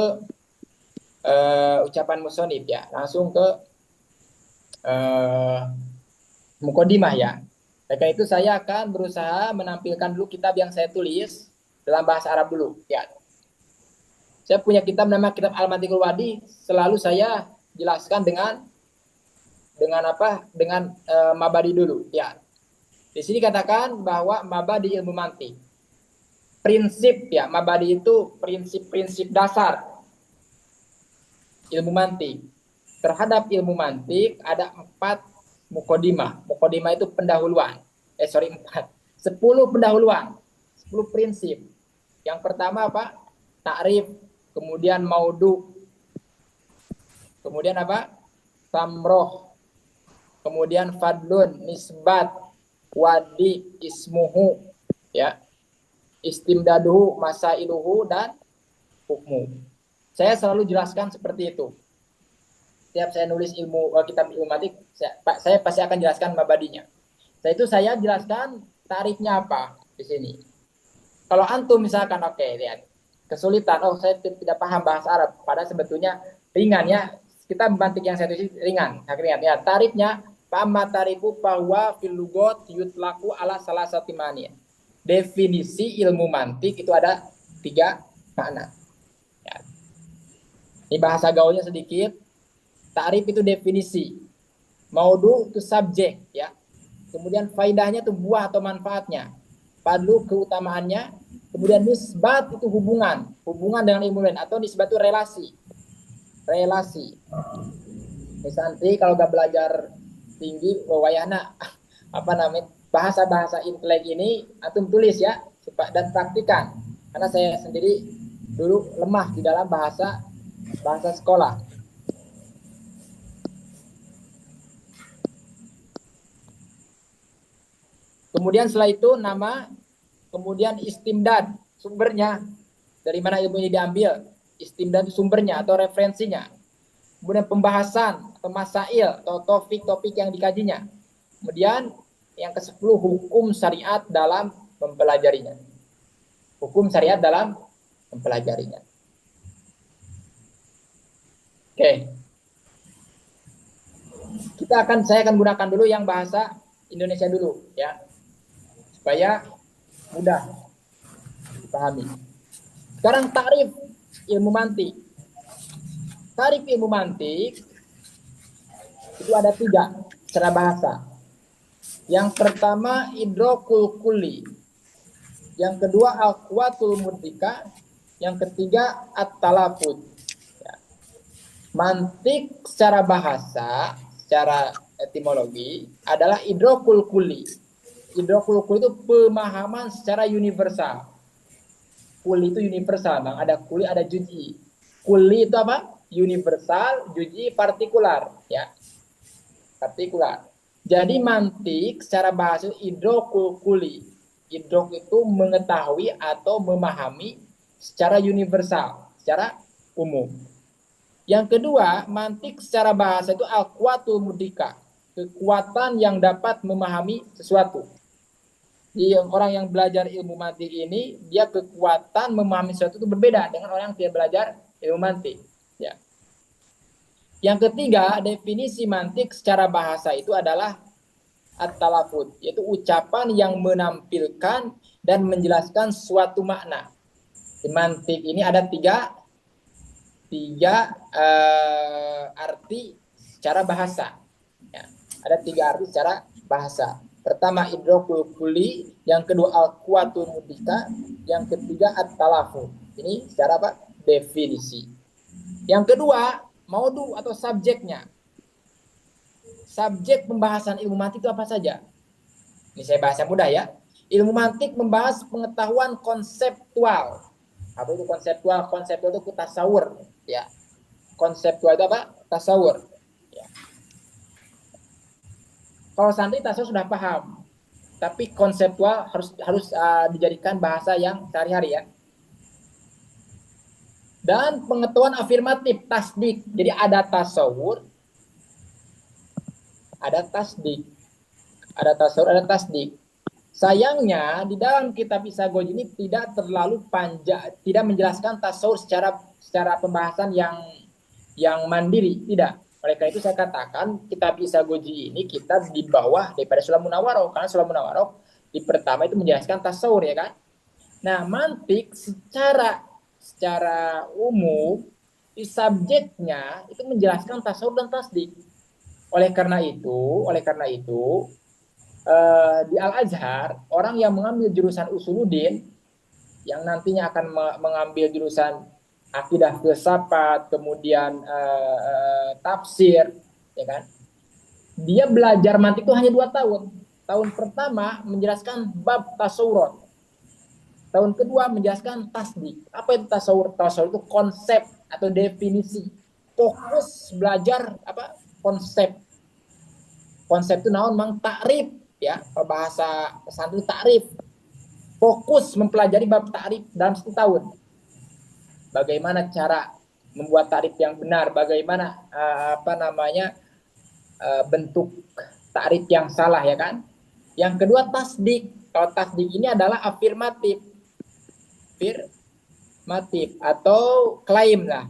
ucapan musonib, ya. Langsung ke mukodimah, ya. Karena itu saya akan berusaha menampilkan dulu kitab yang saya tulis dalam bahasa Arab dulu, ya. Saya punya kitab nama Kitab Al-Mantiqul Wadi, selalu saya jelaskan dengan apa? Dengan mabadi dulu, ya. Di sini katakan bahwa mabadi ilmu mantik. Prinsip, ya, mabadi itu prinsip-prinsip dasar ilmu mantik. Terhadap ilmu mantik ada 4 mukodimah. Mukodimah itu pendahuluan. 4. 10 pendahuluan. 10 prinsip. Yang pertama apa? Ta'rif, kemudian maudu, kemudian apa? Samroh, kemudian fadlun, nisbat, wadi, ismuhu, ya. Istimdaduhu, masailuhu, dan hukmu. Saya selalu jelaskan seperti itu. Setiap saya nulis kitab ilmu mantik, saya pasti akan jelaskan mabadinya. Saya jelaskan tarifnya apa di sini. Kalau antum misalkan, oke, lihat, kesulitan, saya tidak paham bahasa Arab, padahal sebetulnya ringan, ya. Kita mantik yang saya tulis ringan, ya. Tarifnya, pama tarifu bahwa fil lugot yutlaku ala salah satu mania. Definisi ilmu mantik itu ada 3 makna. Ya. Ini bahasa gaulnya sedikit. Ta'rif itu definisi. Maudu itu subjek, ya. Kemudian faidahnya itu buah atau manfaatnya. Fadlu keutamaannya. Kemudian nisbat itu hubungan dengan ilmu lain, atau nisbat itu relasi. Misalnya kalau gak belajar tinggi wayahna apa namanya bahasa intelek ini antum tulis, ya, dan praktikan, karena saya sendiri dulu lemah di dalam bahasa sekolah. Kemudian setelah itu nama, kemudian istimdad, sumbernya dari mana ilmu ini diambil, istimdad sumbernya atau referensinya. Kemudian pembahasan atau masail atau topik-topik yang dikajinya. Kemudian yang ke-10 hukum syariat dalam mempelajarinya. Hukum syariat dalam mempelajarinya. Oke. Saya akan gunakan dulu yang bahasa Indonesia dulu ya. Supaya mudah dipahami. Sekarang takrif ilmu mantik. Takrif ilmu mantik itu ada 3 secara bahasa. Yang pertama idrokul kulli. Yang kedua al-quwatul mudrika. Yang ketiga at-talafud. Ya. Mantik secara bahasa, secara etimologi adalah idrokul kulli. Idrokul kulli itu pemahaman secara universal. Kulli itu universal, Bang. Ada kulli, ada juz'i. Kulli itu apa? Universal, juz'i partikular, ya. Partikular. Jadi mantik secara bahasa idrokul kulli. Idrok itu mengetahui atau memahami secara universal, secara umum. Yang kedua, mantik secara bahasa itu al-quwatul mudrika. Kekuatan yang dapat memahami sesuatu. Jadi orang yang belajar ilmu mantik ini, dia kekuatan memahami sesuatu itu berbeda dengan orang yang tidak belajar ilmu mantik. Ya. Yang ketiga, definisi mantik secara bahasa itu adalah at-talafud, yaitu ucapan yang menampilkan dan menjelaskan suatu makna. Di mantik ini ada tiga arti secara bahasa. Ya. Ada 3 arti secara bahasa. Pertama idrokul kulli, yang kedua al-quwatul mudrika, yang ketiga at-talafud. Ini secara apa? Definisi. Yang kedua, maudu atau subjeknya. Subjek pembahasan ilmu mantik itu apa saja? Ini saya bahasa mudah ya. Ilmu mantik membahas pengetahuan konseptual. Apa itu konseptual? Konseptual itu tasawur, ya. Konseptual itu apa? Tasawur. Ya. Kalau santri tasawur sudah paham, tapi konseptual harus dijadikan bahasa yang sehari-hari ya. Dan pengetahuan afirmatif, tasdik. Jadi ada tasawur, ada tasdik. Ada tasawur, ada tasdik. Sayangnya di dalam kitab Isagoj ini tidak terlalu panjang, tidak menjelaskan tasawur secara pembahasan yang mandiri, tidak. Oleh karena itu saya katakan kitab Isagoji ini kitab di bawah daripada Sulamun Nawaroh, karena Sulamun Nawaroh di pertama itu menjelaskan tasawur ya kan. Nah, mantik secara umum di subjeknya itu menjelaskan tasawur dan tasdik. Oleh karena itu di Al-Azhar orang yang mengambil jurusan Usuluddin yang nantinya akan mengambil jurusan akidah filsafat, kemudian tafsir, ya kan? Dia belajar mantik itu hanya 2 tahun. Tahun pertama menjelaskan bab tasawur. Tahun kedua menjelaskan tasdik. Apa itu tasawur? Tasawur itu konsep atau definisi. Fokus belajar apa? Konsep. Konsep itu naon mang takrif, ya. Bahasa pesantren takrif. Fokus mempelajari bab takrif dalam 1 tahun. Bagaimana cara membuat takrif yang benar, bagaimana bentuk takrif yang salah ya kan. Yang kedua tasdik. Kalau tasdik ini adalah afirmatif atau klaim ya,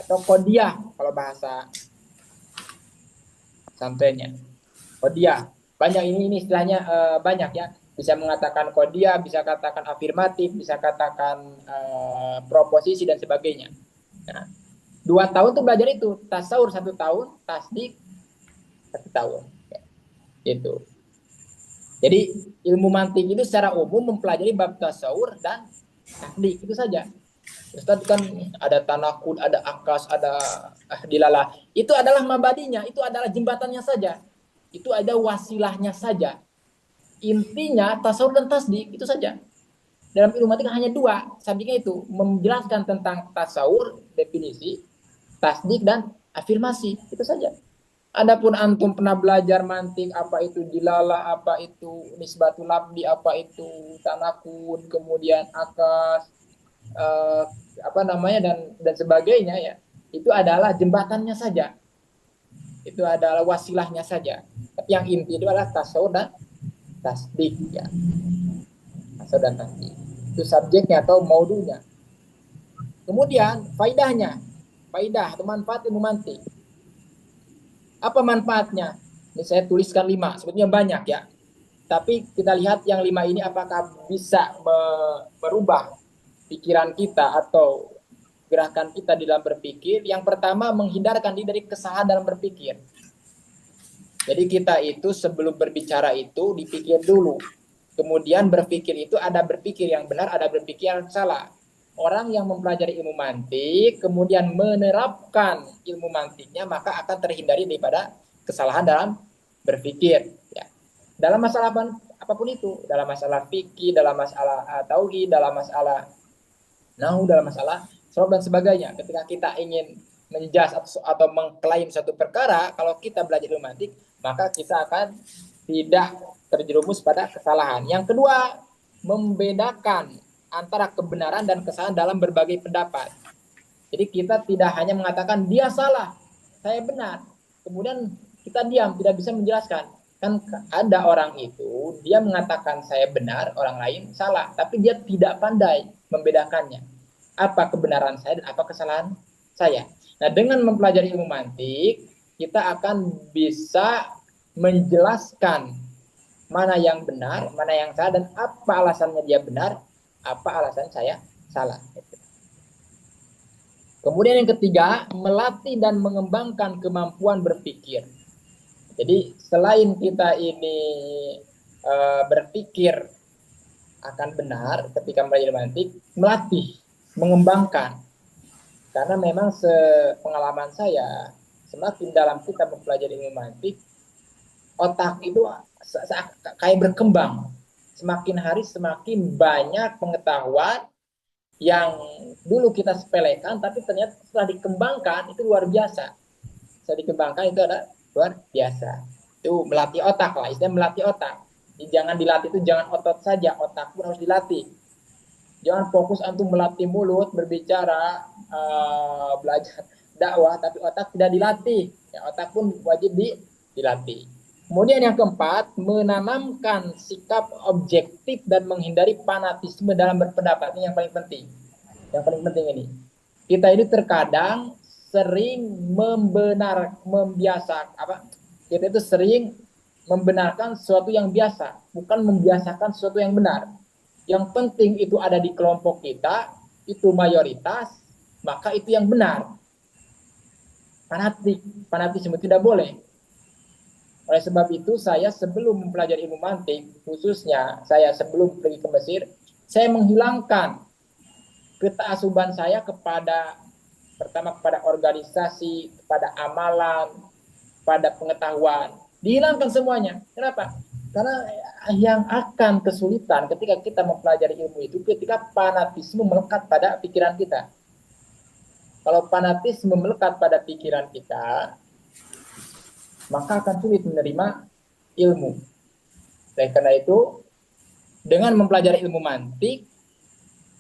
atau kodiah kalau bahasa sampainya. Kodiah banyak ini istilahnya banyak ya. Bisa mengatakan kodiah, bisa katakan afirmatif, bisa katakan proposisi dan sebagainya. Nah, 2 tahun tuh belajar itu. Tasawur 1 tahun, tasdik 1 tahun. Gitu. Jadi ilmu mantik itu secara umum mempelajari bab tasawur dan tasdik, itu saja. Ustaz kan ada tanakud, ada akas, ada dilalah. Itu adalah mabadinya, itu adalah jembatannya saja. Itu ada wasilahnya saja. Intinya tasawur dan tasdik itu saja. Dalam ilmu mantik hanya 2 subjeknya itu, menjelaskan tentang tasawur, definisi, tasdik dan afirmasi, itu saja. Adapun antum pernah belajar mantik, apa itu dilalah, apa itu nisbatul labdi, apa itu tanakun, kemudian akas, dan sebagainya ya, itu adalah jembatannya saja. itu adalah wasilahnya saja. Tapi yang inti itu adalah tasawuf dan tasdik ya. Tasawuf dan tasdik. Itu subjeknya atau modulnya. Kemudian faidahnya, faidah atau manfaat ilmu mantik. Apa manfaatnya? Ini saya tuliskan 5, sebetulnya banyak ya. Tapi kita lihat yang 5 ini apakah bisa merubah pikiran kita atau gerakan kita di dalam berpikir. Yang pertama, menghindarkan diri dari kesalahan dalam berpikir. Jadi kita itu sebelum berbicara itu dipikir dulu. Kemudian berpikir itu ada berpikir yang benar, ada berpikir yang salah. Orang yang mempelajari ilmu mantik, kemudian menerapkan ilmu mantiknya, maka akan terhindari daripada kesalahan dalam berpikir. Ya. Dalam masalah apapun itu, dalam masalah fikih, dalam masalah tauhid, dalam masalah nahu, dalam masalah sholat dan sebagainya. Ketika kita ingin menjas atau mengklaim satu perkara, kalau kita belajar ilmu mantik, maka kita akan tidak terjerumus pada kesalahan. Yang kedua, membedakan antara kebenaran dan kesalahan dalam berbagai pendapat. Jadi kita tidak hanya mengatakan dia salah, saya benar. Kemudian kita diam, tidak bisa menjelaskan. Kan ada orang itu, dia mengatakan saya benar, orang lain salah. Tapi dia tidak pandai membedakannya. Apa kebenaran saya dan apa kesalahan saya. Nah, dengan mempelajari ilmu mantik, kita akan bisa menjelaskan mana yang benar, mana yang salah, dan apa alasannya dia benar, apa alasan saya salah. Kemudian yang ketiga, melatih dan mengembangkan kemampuan berpikir. Jadi selain kita ini berpikir akan benar ketika belajar mantik, melatih, mengembangkan. Karena memang sepengalaman saya, semakin dalam kita mempelajari ilmu mantik, otak itu kayak berkembang. Semakin hari semakin banyak pengetahuan yang dulu kita sepelekan, tapi ternyata setelah dikembangkan itu luar biasa. Setelah dikembangkan itu ada luar biasa. Itu melatih otak lah, istilahnya melatih otak. Jadi jangan dilatih itu jangan otot saja, otak pun harus dilatih. Jangan fokus antum melatih mulut, berbicara, belajar dakwah, tapi otak tidak dilatih. Ya, otak pun wajib dilatih. Kemudian yang keempat, menanamkan sikap objektif dan menghindari fanatisme dalam berpendapat. Ini yang paling penting. Yang paling penting ini. Kita ini terkadang sering kita itu sering membenarkan sesuatu yang biasa, bukan membiasakan sesuatu yang benar. Yang penting itu ada di kelompok kita, itu mayoritas, maka itu yang benar. Fanatisme tidak boleh. Oleh sebab itu, saya sebelum mempelajari ilmu mantik, khususnya saya sebelum pergi ke Mesir, saya menghilangkan ketaasuban saya pertama kepada organisasi, kepada amalan, pada pengetahuan. Dihilangkan semuanya. Kenapa? Karena yang akan kesulitan ketika kita mempelajari ilmu itu, ketika fanatisme melekat pada pikiran kita. Kalau fanatisme melekat pada pikiran kita, maka akan sulit menerima ilmu. Oleh karena itu, dengan mempelajari ilmu mantik,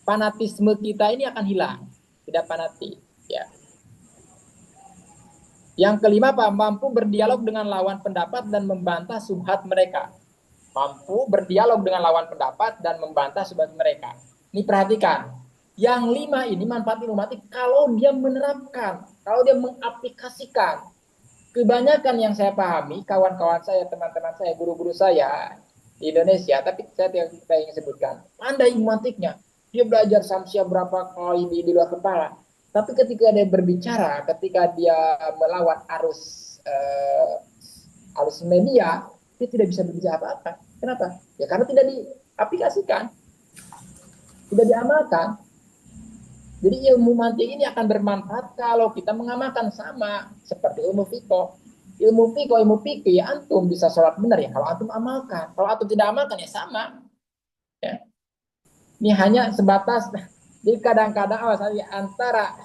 fanatisme kita ini akan hilang, tidak fanatik. Ya. Yang kelima, Pak, mampu berdialog dengan lawan pendapat dan membantah subhat mereka. Mampu berdialog dengan lawan pendapat dan membantah subhat mereka. Ini perhatikan, yang 5 ini manfaat ilmu mantik kalau dia menerapkan, kalau dia mengaplikasikan. Kebanyakan yang saya pahami, kawan-kawan saya, teman-teman saya, guru-guru saya di Indonesia, tapi saya tidak ingin sebutkan, pandai ilmu mantiknya. Dia belajar samsia berapa kali di luar kepala. Tapi ketika dia berbicara, ketika dia melawan arus media, dia tidak bisa berbicara apa-apa. Kenapa? Ya karena tidak diaplikasikan, tidak diamalkan. Jadi ilmu mantik ini akan bermanfaat kalau kita mengamalkan, sama seperti ilmu fiqh. Ilmu fikih, ya antum bisa sholat benar ya kalau antum amalkan. Kalau antum tidak amalkan ya sama. Ya. Ini hanya sebatas, jadi kadang-kadang antara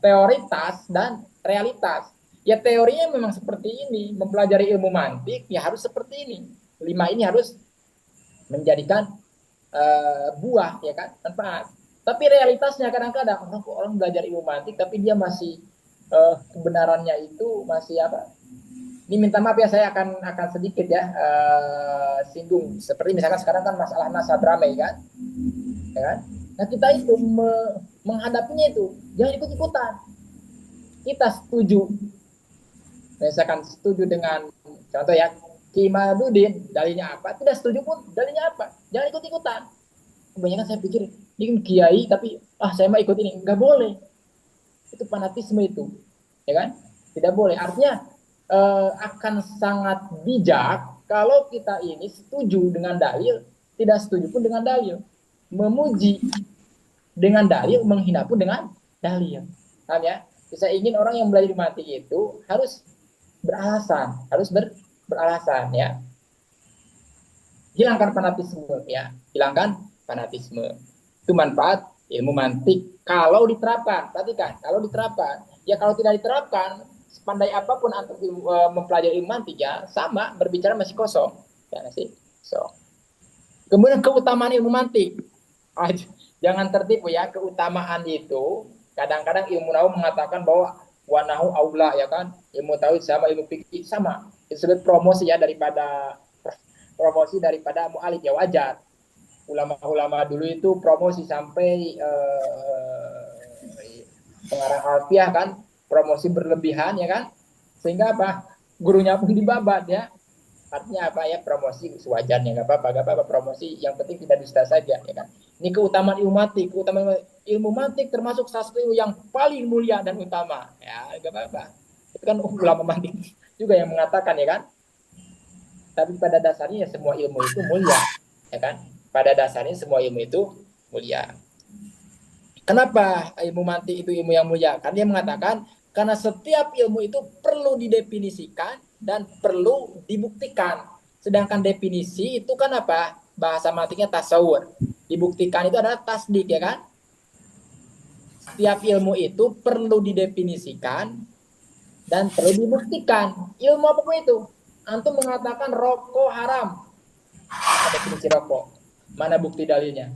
teoritas dan realitas. Ya teorinya memang seperti ini, mempelajari ilmu mantik ya harus seperti ini. 5 ini harus menjadikan buah, ya kan, manfaat. Tapi realitasnya kadang-kadang orang belajar ilmu mantik tapi dia masih kebenarannya itu masih apa? Ini minta maaf ya, saya akan sedikit ya singgung. Seperti misalkan sekarang kan masalah nasab ramai kan, ya kan? Nah kita itu menghadapinya itu jangan ikut-ikutan. Kita setuju, misalkan setuju dengan contoh ya Ki Imaduddin, dalilnya apa? Tidak setuju pun dalilnya apa? Jangan ikut-ikutan. Kebanyakan saya pikir ini kan kiai tapi saya mau ikut ini, nggak boleh. Itu fanatisme itu, ya kan? Tidak boleh. Artinya akan sangat bijak kalau kita ini setuju dengan dalil, tidak setuju pun dengan dalil, memuji dengan dalil, menghina pun dengan dalil. Paham ya? Saya ingin orang yang belajar mati itu harus beralasan, harus beralasan ya. Hilangkan fanatisme ya, hilangkan fanatisme. Itu manfaat ilmu mantik kalau diterapkan. Perhatikan, kalau diterapkan. Ya kalau tidak diterapkan, sepandai apapun antum mempelajari ilmu mantik ya, sama berbicara masih kosong. Ya masih kosong. Kemudian keutamaan ilmu mantik. Jangan tertipu ya, keutamaan itu kadang-kadang ilmu nahu mengatakan bahwa wanahu aula ya kan, ilmu tauhid sama ilmu fikih sama. Itu sebagai promosi ya daripada mu'alif ya, wajar. Ulama-ulama dulu itu promosi sampai pengarang alfiah kan, promosi berlebihan ya kan, sehingga apa, gurunya pun dibabat ya. Artinya apa ya, promosi sewajarnya, nggak apa-apa promosi, yang penting tidak dusta saja ya kan. Ini keutamaan ilmu mantik. Keutamaan ilmu mantik termasuk satu yang paling mulia dan utama ya, nggak apa-apa. Itu kan ulama mantik juga yang mengatakan ya kan. Tapi pada dasarnya ya semua ilmu itu mulia ya kan. Pada dasarnya semua ilmu itu mulia. Kenapa ilmu mantik itu ilmu yang mulia? Karena dia mengatakan karena setiap ilmu itu perlu didefinisikan dan perlu dibuktikan. Sedangkan definisi itu kan apa? Bahasa mantiknya tasawur. Dibuktikan itu adalah tasdik ya kan? Setiap ilmu itu perlu didefinisikan dan perlu dibuktikan. Ilmu apapun itu. Antum mengatakan rokok haram. Apa definisi rokok? Mana bukti dalilnya?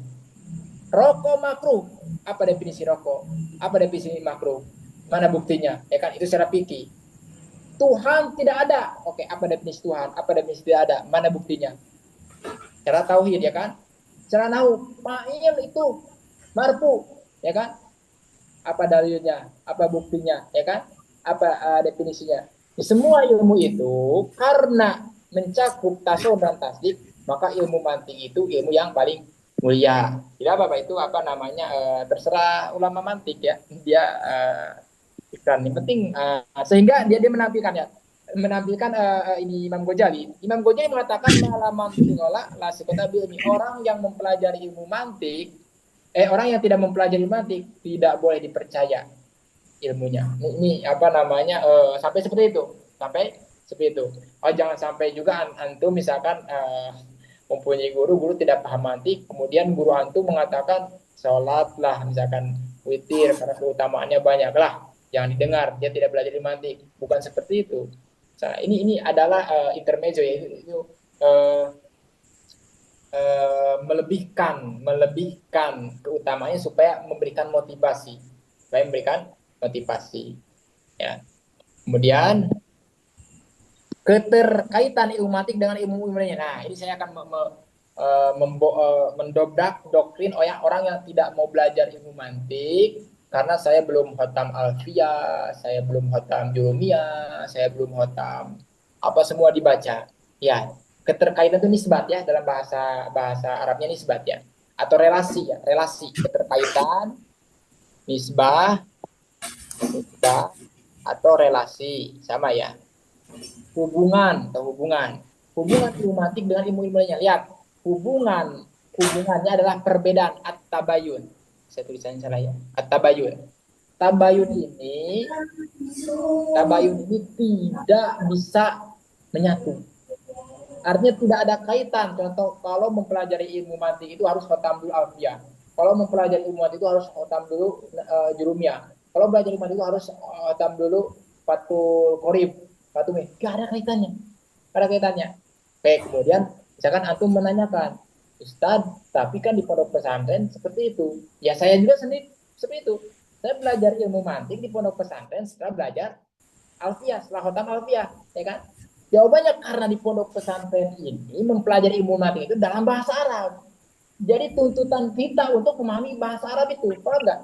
Rokok makruh. Apa definisi rokok? Apa definisi makruh? Mana buktinya? Ya kan, itu secara fikih. Tuhan tidak ada. Oke, apa definisi Tuhan? Apa definisi tidak ada? Mana buktinya? Cara tauhid ya kan? Cara nahu, fa'il itu marfu, ya kan? Apa dalilnya? Apa buktinya? Ya kan? Apa definisinya? Di semua ilmu itu karena mencakup tasawuf dan tasdik, maka ilmu mantik itu ilmu yang paling mulia. Tidak apa-apa itu apa namanya, terserah ulama mantik ya. Dia iklan. Yang penting sehingga dia menampilkan ini Imam Ghazali. Imam Ghazali mengatakan malaman tinggola la sekota ilmi, orang yang mempelajari ilmu mantik, orang yang tidak mempelajari mantik tidak boleh dipercaya ilmunya. Ini apa namanya, sampai seperti itu. Sampai seperti itu. Oh jangan sampai juga antum misalkan mempunyai guru tidak paham mantik, kemudian guru antum mengatakan sholatlah misalkan witir karena keutamaannya banyak lah, jangan didengar, dia tidak belajar di mantik. Bukan seperti itu. Nah, ini adalah intermezzo ya, itu melebihkan keutamanya supaya memberikan motivasi, ya. Kemudian keterkaitan ilmu mantik dengan ilmu lainnya. Nah, ini saya akan mendobrak doktrin orang yang tidak mau belajar ilmu mantik karena saya belum khatam alfiyah, saya belum khatam jurumiyah, saya belum khatam apa semua dibaca. Ya, keterkaitan itu nisbat ya, dalam bahasa Arabnya nisbat ya, atau relasi ya, relasi, keterkaitan, nisbah atau relasi, sama ya. Hubungan ilmu mantik dengan ilmu lainnya. Lihat, hubungannya adalah perbedaan, at-tabayun. Saya tulisannya salah ya, at-tabayun. Tabayun ini tidak bisa menyatu. Artinya tidak ada kaitan. Contoh, kalau mempelajari ilmu mantik itu harus khatam dulu alfiyah. Kalau mempelajari ilmu mantik itu harus khatam dulu jurumiyah. Kalau belajar ilmu mantik itu harus khatam dulu Fathul Qorib. Gak ada kaitannya. Oke, kemudian misalkan antum menanyakan, Ustadz, tapi kan di pondok pesantren seperti itu. Ya saya juga sendiri seperti itu. Saya belajar ilmu mantik di pondok pesantren setelah belajar alfiah, setelah khotam alfiah, ya kan? Jawabannya karena di pondok pesantren ini mempelajari ilmu mantik itu dalam bahasa Arab. Jadi tuntutan kita untuk memahami bahasa Arab itu, paham nggak?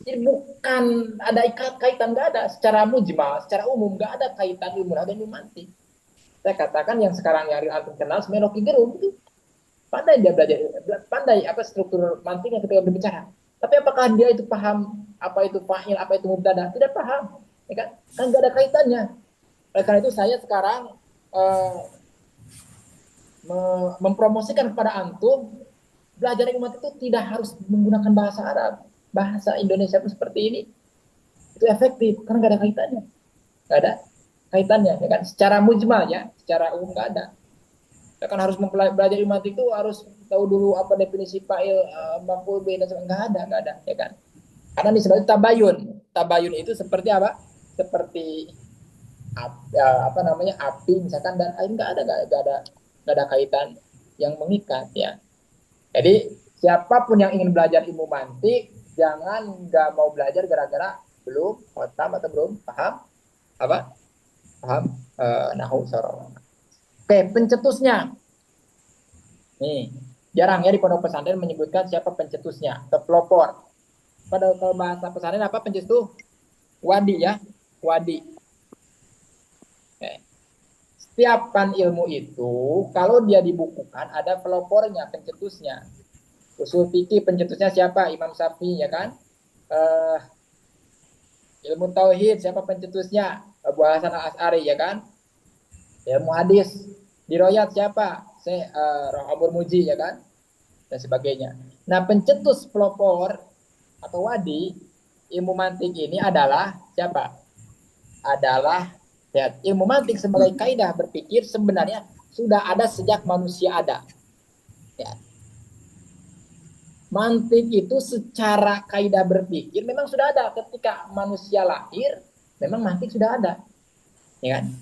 Jadi bukan ada kaitan, nggak ada. Secara mujmal, secara umum nggak ada kaitan ilmu dan ilmu mantik. Saya katakan yang sekarang yang antum kenal sebenarnya Rocky Gerung itu pandai dia belajar, pandai apa struktur mantiknya ketika berbicara. Tapi apakah dia itu paham apa itu fa'il, apa itu mubtada? Tidak paham, ya kan? Kan nggak ada kaitannya. Oleh karena itu saya sekarang mempromosikan kepada antum belajar ilmu mantik itu tidak harus menggunakan bahasa Arab, bahasa Indonesia pun seperti ini itu efektif karena nggak ada kaitannya, nggak ada kaitannya, ya kan? Secara mujmal ya, secara umum nggak ada. Ya kan harus belajar ilmu mantik itu harus tahu dulu apa definisi fa'il, maf'ul bih dan sebagainya, nggak ada, ya kan? Karena disebut tabayun. Tabayun itu seperti apa? Seperti apa namanya api misalkan dan air, nggak ada kaitan yang mengikat ya. Jadi siapapun yang ingin belajar ilmu mantik jangan nggak mau belajar gara-gara belum khotam atau belum paham apa paham nahwu soroh. Oke, pencetusnya nih jarang ya di pondok pesantren menyebutkan siapa pencetusnya atau pelopor. Pada kalau bahasa pesantren apa pencetus itu wadi ya, wadi. Oke. Setiap pan ilmu itu kalau dia dibukukan ada pelopornya, pencetusnya. Usul fikih pencetusnya siapa? Imam Syafi'i ya kan? Ilmu tauhid siapa pencetusnya? Abu Hasan Al-Asy'ari ya kan? Ilmu hadis diroyat siapa? Rohamur Muji ya kan? Dan sebagainya. Nah, pencetus pelopor atau wadi ilmu mantik ini adalah siapa? Adalah ya, ilmu mantik sebagai kaidah berpikir sebenarnya sudah ada sejak manusia ada. Ya. Mantik itu secara kaidah berpikir memang sudah ada ketika manusia lahir, memang mantik sudah ada, ya kan?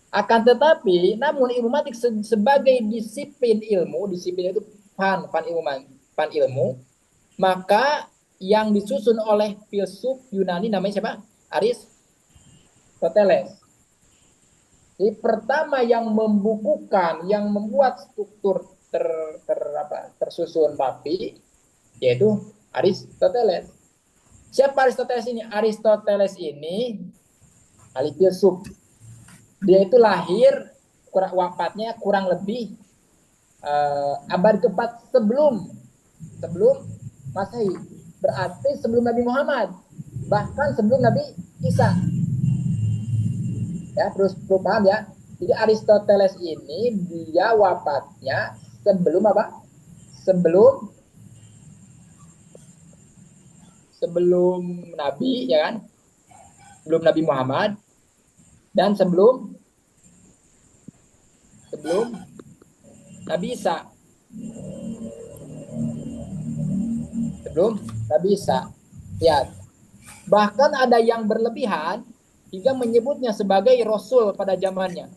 Akan tetapi, namun ilmu mantik sebagai disiplin ilmu, disiplin itu pan ilmu, maka yang disusun oleh filsuf Yunani namanya siapa? Aristoteles. Jadi pertama yang membukukan, yang membuat struktur tersusun rapi, yaitu Aristoteles. Siapa Aristoteles ini? Aristoteles ini ahli filsuf. Dia itu lahir, wafatnya kurang lebih abad ke-4 sebelum Masehi. Berarti sebelum Nabi Muhammad, bahkan sebelum Nabi Isa. Ya, terus paham ya. Jadi Aristoteles ini dia wafatnya sebelum apa? Sebelum Nabi, ya kan? Sebelum Nabi Muhammad dan sebelum Nabi Isa. Sebelum Nabi Isa. Ya. Bahkan ada yang berlebihan hingga menyebutnya sebagai rasul pada zamannya.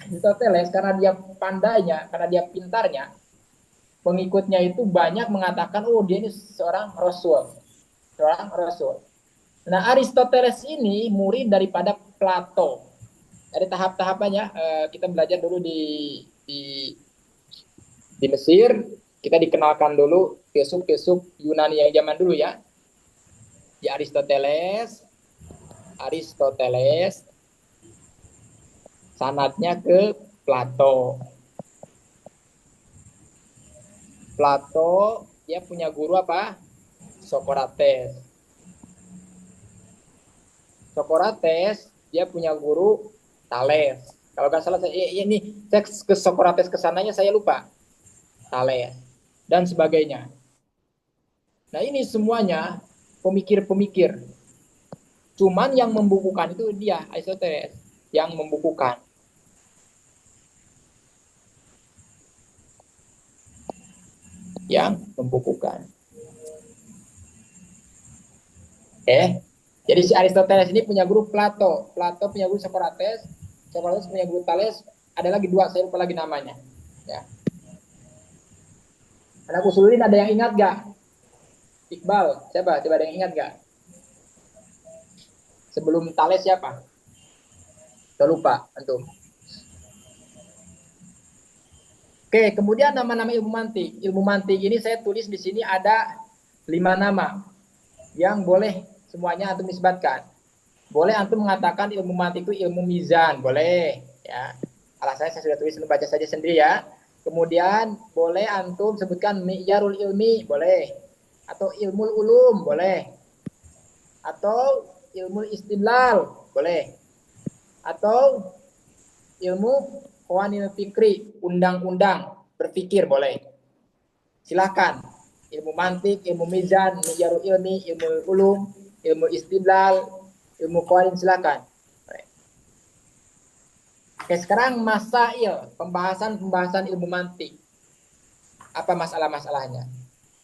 Aristoteles karena dia pandainya, karena dia pintarnya, pengikutnya itu banyak mengatakan, oh dia ini seorang rasul. Nah, Aristoteles ini murid daripada Plato. Ada tahap-tahapannya. Kita belajar dulu di Mesir. Kita dikenalkan dulu filsuf Yunani yang zaman dulu ya. Di Aristoteles sanadnya ke Plato. Plato dia punya guru apa? Socrates dia punya guru Thales. Kalau nggak salah ini teks ke Socrates kesananya saya lupa. Thales dan sebagainya. Nah, ini semuanya pemikir-pemikir. Cuman yang membukukan itu dia, Aristoteles, yang membukukan. Jadi si Aristoteles ini punya guru Plato punya guru Socrates punya guru Thales, ada lagi dua, saya lupa lagi namanya. Ya. Anak usulin ada yang ingat gak? Iqbal, siapa? Coba ada yang ingat nggak? Sebelum Thales siapa? Udah lupa, antum. Oke, kemudian nama-nama ilmu mantik. Ilmu mantik ini saya tulis di sini ada 5 nama yang boleh semuanya antum nisbatkan. Boleh antum mengatakan ilmu mantik itu ilmu mizan, boleh ya. Alasannya saya sudah tulis, baca saja sendiri ya. Kemudian boleh antum sebutkan mi'yarul ilmi, boleh. Atau ilmu ulum, boleh. Atau ilmu istidlal, boleh. Atau ilmu qawanil fikri, undang-undang berpikir, boleh. Silakan. Ilmu mantik, ilmu mizan, mi'yarul ilmi, ilmu ulum, ilmu istidlal, ilmu qawanin, silakan. Oke, sekarang masail, pembahasan ilmu mantik. Apa masalah-masalahnya?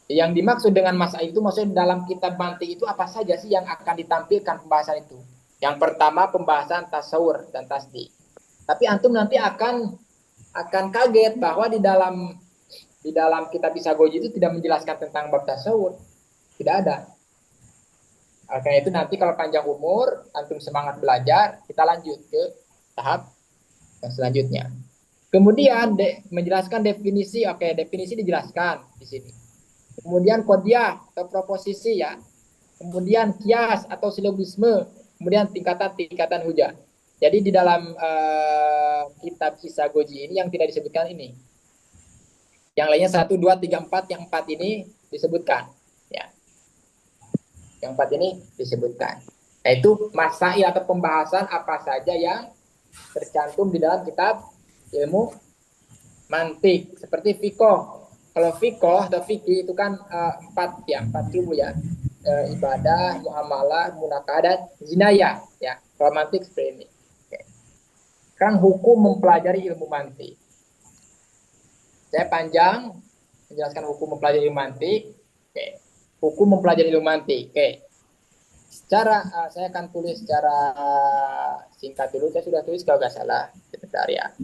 Yang dimaksud dengan masail itu maksudnya dalam kitab mantik itu apa saja sih yang akan ditampilkan pembahasan itu? Yang pertama pembahasan tasawur dan tasdik. Tapi antum nanti akan kaget bahwa di dalam kitab Isagoji itu tidak menjelaskan tentang bab tasawur. Tidak ada. Karena itu nanti kalau panjang umur, antum semangat belajar, kita lanjut ke tahap yang selanjutnya. Kemudian menjelaskan definisi, definisi dijelaskan di sini. Kemudian qadiyah atau proposisi ya. Kemudian kias atau silogisme. Kemudian tingkatan hujah. Jadi di dalam kitab Isagoji ini yang tidak disebutkan ini. Yang lainnya 1, 2, 3, 4. Yang 4 ini disebutkan. Ya. Yang 4 ini disebutkan. Yaitu masail atau pembahasan apa saja yang tercantum di dalam kitab ilmu mantik. Seperti fiqh. Kalau fiqh atau fikih itu kan 4 ilmu ya. Ibadah, muamalah, munakadah, jinayah ya. Kalau mantik seperti ini. Oke. Sekarang hukum mempelajari ilmu mantik. Saya panjang menjelaskan hukum mempelajari ilmu mantik. Oke. Hukum mempelajari ilmu mantik. Oke. Saya akan tulis secara singkat dulu. Saya sudah tulis kalau nggak salah. Sebentar ya.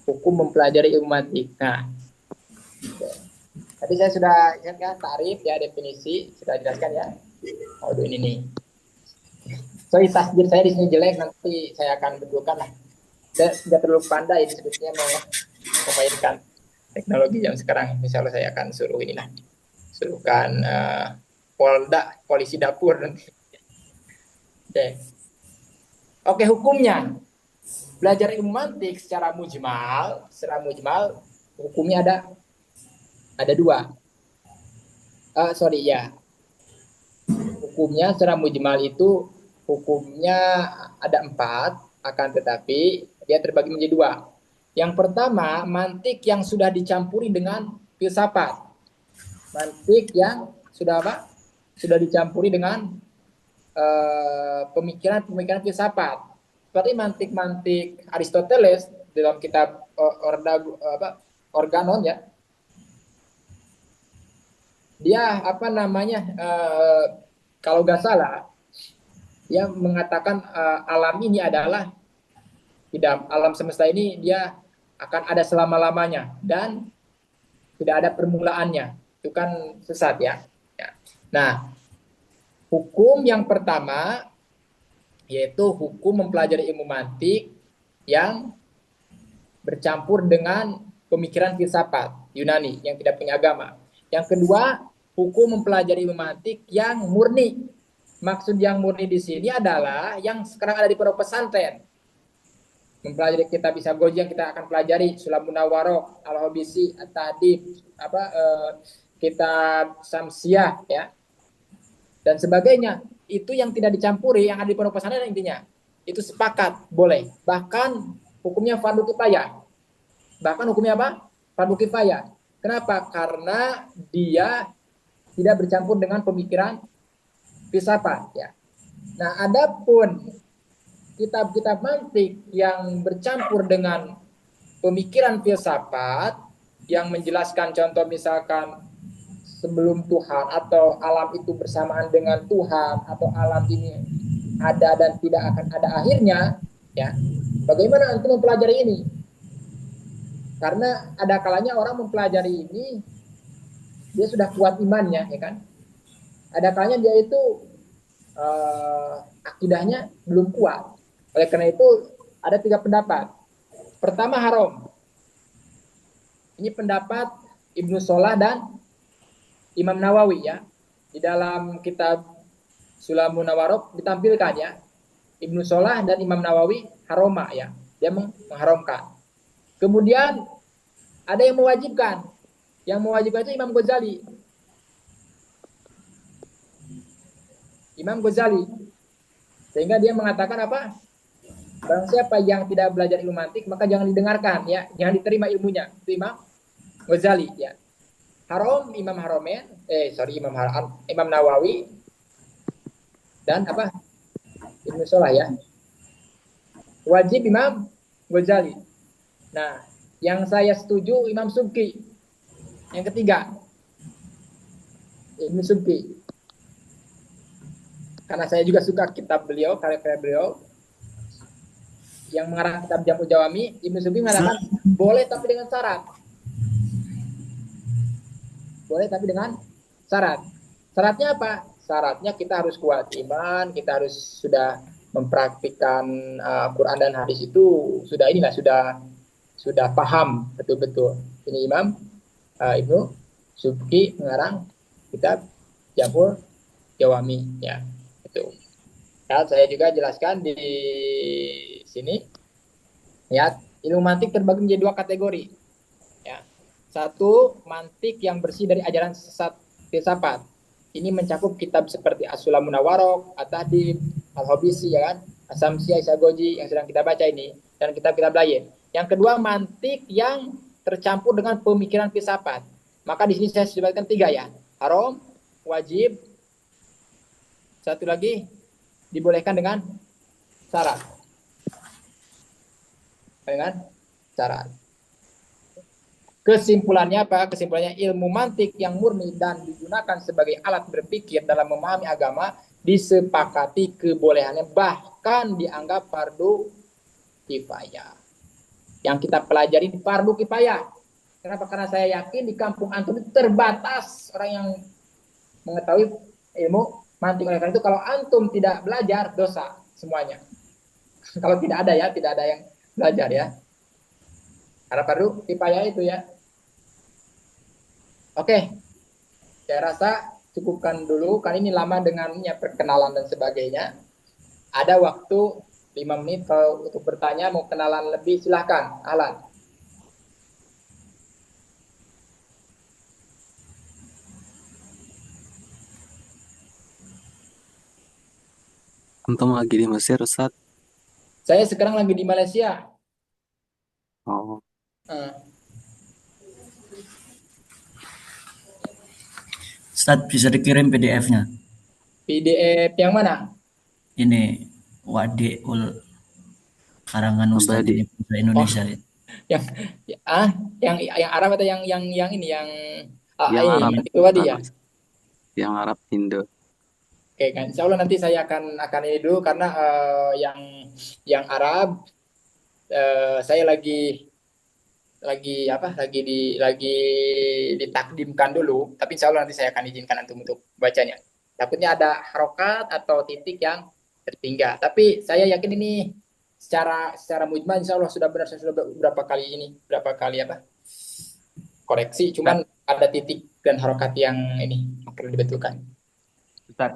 Hukum mempelajari ilmu mantik. Nah. Oke. Tadi saya sudah ingatkan tarif ya, definisi sudah jelaskan ya. Ini nih. Sorry, tasjid saya di sini jelek, nanti saya akan betulkan lah. Saya tidak terlalu pandai sebetulnya mau memainkan teknologi yang sekarang. Misalnya saya akan suruhkan Polda, polisi dapur nanti. Oke, hukumnya. Belajar ilmu mantik secara mujmal, hukumnya ada 2. Hukumnya secara mujmal itu hukumnya ada 4, akan tetapi dia terbagi menjadi 2. Yang pertama, mantik yang sudah dicampuri dengan filsafat. Mantik yang sudah sudah dicampuri dengan pemikiran filsafat. Seperti mantik Aristoteles dalam kitab Organon ya. Dia kalau nggak salah dia mengatakan alam ini adalah alam semesta ini dia akan ada selama-lamanya dan tidak ada permulaannya. Itu kan sesat ya. Nah, hukum yang pertama yaitu hukum mempelajari ilmu mantik yang bercampur dengan pemikiran filsafat Yunani yang tidak punya agama. Yang kedua, hukum mempelajari ilmu mantik yang murni. Maksud yang murni di sini adalah yang sekarang ada di pondok pesantren. Mempelajari kitab Isagoji yang kita akan pelajari, Sulamun Nawaroh, Al-Hobisi, At-Tahdib, kitab Samsiah ya. Dan sebagainya. Itu yang tidak dicampuri, yang ada di pondok pesantren intinya. Itu sepakat, boleh. Bahkan hukumnya fardu kifayah. Bahkan hukumnya apa? Fardu kifayah. Kenapa? Karena dia tidak bercampur dengan pemikiran filsafat ya. Nah, adapun kitab-kitab mantik yang bercampur dengan pemikiran filsafat yang menjelaskan contoh misalkan sebelum Tuhan atau alam itu bersamaan dengan Tuhan atau alam ini ada dan tidak akan ada akhirnya ya. Bagaimana antum mempelajari ini? Karena ada kalanya orang mempelajari ini dia sudah kuat imannya ya kan. ada kalanya dia itu akidahnya belum kuat. Oleh karena itu ada 3 pendapat. Pertama haram. Ini pendapat Ibnu Solah dan Imam Nawawi ya. Di dalam kitab Sulamun Nawarok ditampilkan ya. Ibnu Solah dan Imam Nawawi haroma ya. Dia mengharamkan. Kemudian ada yang mewajibkan. Yang mewajibkan itu Imam Ghazali. Imam Ghazali. Sehingga dia mengatakan apa? Barang siapa yang tidak belajar ilmu mantik maka jangan didengarkan ya, jangan diterima ilmunya. Itu Imam Ghazali ya. Haram Imam Haromen, Imam Nawawi dan apa? Ibnu Solah ya. Wajib Imam Ghazali. Nah, yang saya setuju Imam Subki. Yang ketiga, Ibnu Subki. Karena saya juga suka kitab beliau, karya-karya beliau. Yang mengarang kitab Jam'u Jawami, Ibnu Subki mengatakan boleh tapi dengan syarat. Boleh tapi dengan syarat. Syaratnya apa? Syaratnya kita harus kuat iman, kita harus sudah mempraktikkan Quran dan hadis itu sudah paham betul-betul. Ini Imam Ibnu Subki mengarang kitab Jam'u Jawami ya. Itu. Ya, saya juga jelaskan di sini ya, ilmu mantik terbagi menjadi 2 kategori ya. Satu, mantik yang bersih dari ajaran sesat filsafat. Ini mencakup kitab seperti As-Sulamun Nawarok, At-Tahdhib, Al-Hobisi ya kan, As-Samsiyah, Isagoji yang sedang kita baca ini dan kitab-kitab lain. Yang kedua, mantik yang tercampur dengan pemikiran filsafat. Maka di sini saya sebutkan 3 ya. Haram, wajib, satu lagi dibolehkan dengan syarat. Dengan syarat. Kesimpulannya apa? Kesimpulannya ilmu mantik yang murni dan digunakan sebagai alat berpikir dalam memahami agama disepakati kebolehannya, bahkan dianggap fardu kifayah. Yang kita pelajari di fardu kifayah. Kenapa? Karena saya yakin di kampung antum itu terbatas orang yang mengetahui ilmu mantik. Oleh karena itu kalau antum tidak belajar, dosa semuanya. Kalau tidak ada yang belajar ya. Karena fardu kifayah itu ya. Oke, saya rasa cukupkan dulu, karena ini lama dengannya perkenalan dan sebagainya. Ada waktu 5 menit kalau untuk bertanya, mau kenalan lebih silahkan, Alan. Antum lagi di Mesir, Ustaz? Saya sekarang lagi di Malaysia. Oh, Ustaz bisa dikirim PDF-nya. PDF yang mana? Ini Wadiul karangan Ustaz Abadi. ini bahasa Indonesia. Yang yang Arab atau yang ini yang Yang Arab. itu tadi ya. Yang Arab Indo. Oke kan, insya Allah nanti saya akan ini dulu karena yang Arab saya lagi ditakdimkan dulu, tapi insya Allah nanti saya akan izinkan antum untuk bacanya. Takutnya ada harokat atau titik yang tertinggal, tapi saya yakin ini secara mujmal insya Allah sudah benar. Saya sudah berapa kali koreksi, cuman ada titik dan harokat yang ini perlu dibetulkan. Ustaz,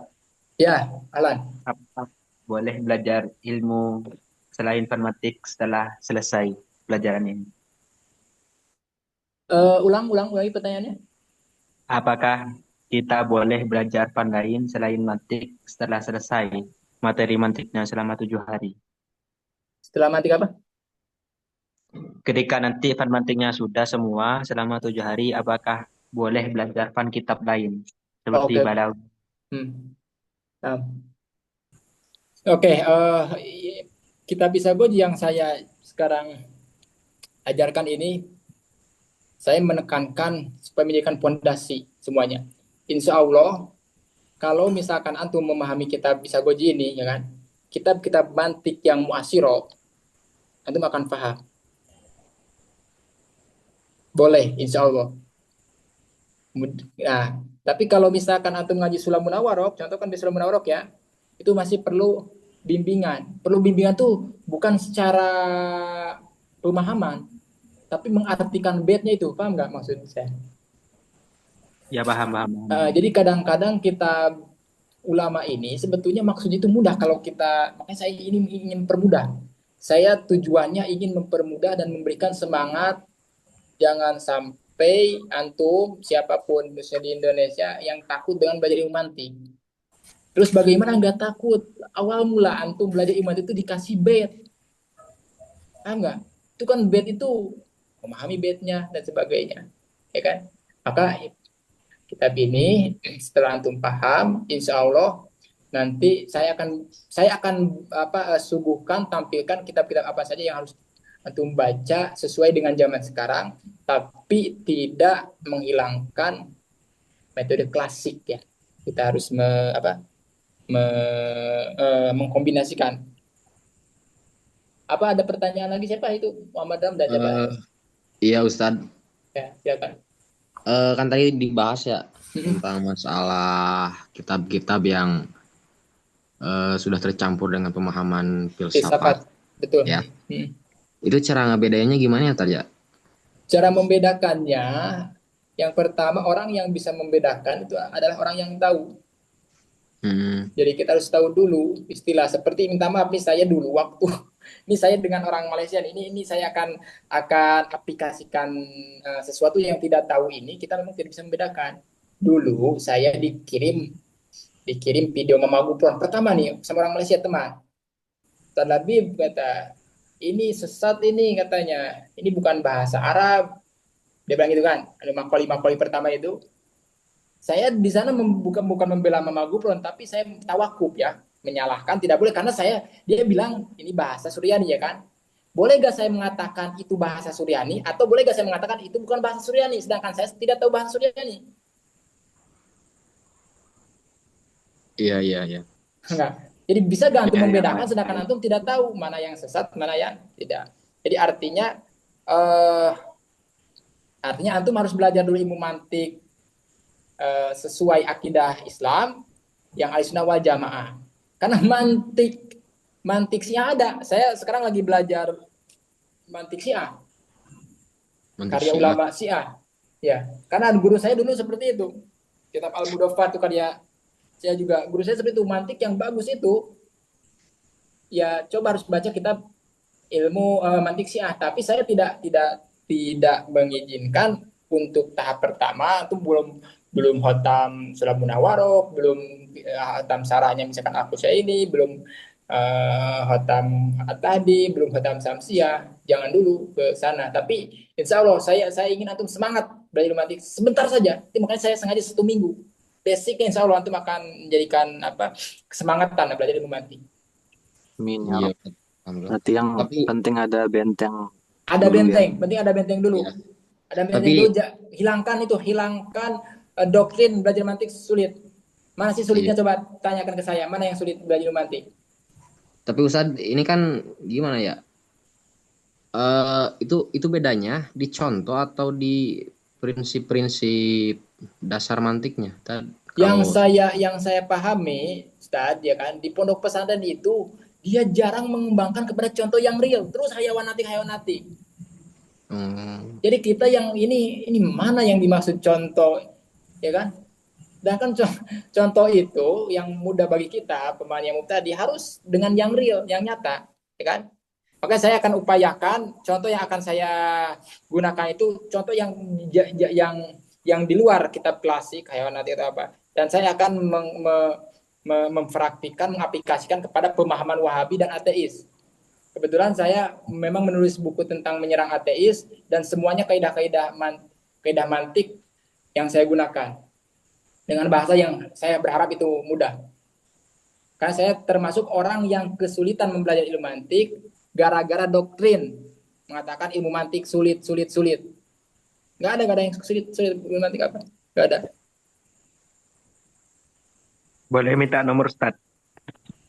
Ya, Alan. apa boleh belajar ilmu selain matematik setelah selesai pelajaran ini? Ulang lagi pertanyaannya. Apakah kita boleh belajar fan lain selain mantik setelah selesai materi mantiknya selama 7 hari? Setelah mantik apa? Ketika nanti fan mantiknya sudah semua selama 7 hari, apakah boleh belajar fan kitab lain seperti Oke. Balaghah? Oke, kitab Isagoji yang saya sekarang ajarkan ini, saya menekankan supaya menjadikan pondasi semuanya. Insya Allah, kalau misalkan antum memahami kitab Isagoji ini, ya kan, kitab-kitab mantik yang muasiro, antum akan paham. Boleh, insya Allah. Nah, Tapi kalau misalkan antum ngaji Sulamun Awarok, contoh kan di Sulamun Awarok ya, itu masih perlu bimbingan. Perlu bimbingan tuh bukan secara pemahaman, tapi mengartikan baitnya itu, paham nggak maksud saya? Ya paham, paham, paham. Jadi kadang-kadang kita ulama ini sebetulnya maksudnya itu mudah kalau kita, makanya saya ini ingin permudah. Saya tujuannya ingin mempermudah dan memberikan semangat. Jangan sampai antum siapapun khususnya di Indonesia yang takut dengan belajar ilmu mantik. Terus bagaimana nggak takut? Awal mula antum belajar ilmu mantik itu dikasih bait, paham nggak? Itu kan bait itu memahami baitnya dan sebagainya, ya kan? Maka kitab ini setelah antum paham, insya Allah nanti saya akan suguhkan tampilkan kitab-kitab apa saja yang harus antum baca sesuai dengan zaman sekarang, tapi tidak menghilangkan metode klasik ya. Kita harus mengkombinasikan. Apa ada pertanyaan lagi, siapa itu? Muhammad Ramdan siapa? Iya Ustadz. Ya, silakan. Kan tadi dibahas ya tentang masalah kitab-kitab yang sudah tercampur dengan pemahaman filsafat. Betul. Ya. Itu cara ngebedainnya gimana ya tadi ya? Cara membedakannya, yang pertama orang yang bisa membedakan itu adalah orang yang tahu. Jadi kita harus tahu dulu istilah seperti minta maaf nih saya dulu waktu ini saya dengan orang Malaysia ini saya akan aplikasikan sesuatu yang tidak tahu ini, kita memang tidak bisa membedakan. Dulu saya dikirim video Mama Gupron pertama nih sama orang Malaysia teman. Talabib kata ini sesat ini katanya, ini bukan bahasa Arab. Dia bilang gitu kan, ada makoli pertama itu. Saya di sana bukan membela Mama Gupron, tapi saya tawakuf ya, menyalahkan tidak boleh karena dia bilang ini bahasa Suryani ya kan. Boleh gak saya mengatakan itu bahasa Suryani atau boleh gak saya mengatakan itu bukan bahasa Suryani sedangkan saya tidak tahu bahasa Suryani? Iya. Enggak. Jadi bisa gak antum membedakan sedangkan antum tidak tahu mana yang sesat, mana yang tidak. Jadi artinya antum harus belajar dulu ilmu mantik sesuai akidah Islam yang Ahlussunnah wal Jamaah. Karena mantik Syiah ada. Saya sekarang lagi belajar mantik Syiah. Karya ulama Syiah. Ya, karena guru saya dulu seperti itu. Kitab Al-Mudaffar itu karya saya juga. Guru saya seperti itu, mantik yang bagus itu. Ya, coba harus baca kitab ilmu mantik Syiah, tapi saya tidak mengizinkan untuk tahap pertama itu belum khotam Sulamun Awarok, belum khotam sarahnya misalkan aku saya ini, belum khotam tadi, belum khotam Samsiah, jangan dulu ke sana. Tapi insya Allah saya ingin antum semangat belajar mantik sebentar saja. Jadi, makanya saya sengaja 1 minggu. Basicnya insya Allah antum akan menjadikan kesemangatan belajar ilmu mantik. Amin ya. Nanti yang penting ada benteng. Ada benteng, penting ada benteng dulu. Ya. Ada benteng dulu, hilangkan doktrin belajar mantik sulit. Mana sih sulitnya? Coba tanyakan ke saya, mana yang sulit belajar mantik? Tapi Ustadz, ini kan gimana ya? Itu bedanya di contoh atau di prinsip-prinsip dasar mantiknya? Yang saya pahami, Ustadz, ya kan, di pondok pesantren itu dia jarang mengembangkan kepada contoh yang real, terus hayawanati. Jadi kita yang ini mana yang dimaksud contoh, ya kan? Dan kan contoh itu yang mudah bagi kita pemahaman yang tadi harus dengan yang real, yang nyata, ya kan? Maka saya akan upayakan contoh yang akan saya gunakan itu contoh yang di luar kitab klasik hayawanati atau apa, dan saya akan mempraktikkan, mengaplikasikan kepada pemahaman Wahabi dan ateis. Kebetulan saya memang menulis buku tentang menyerang ateis dan semuanya kaidah-kaidah mantik yang saya gunakan dengan bahasa yang saya berharap itu mudah. Karena saya termasuk orang yang kesulitan mempelajari ilmu mantik gara-gara doktrin mengatakan ilmu mantik sulit. Nggak ada yang sulit ilmu mantik apa? Nggak ada. Boleh minta nomor Ustadz?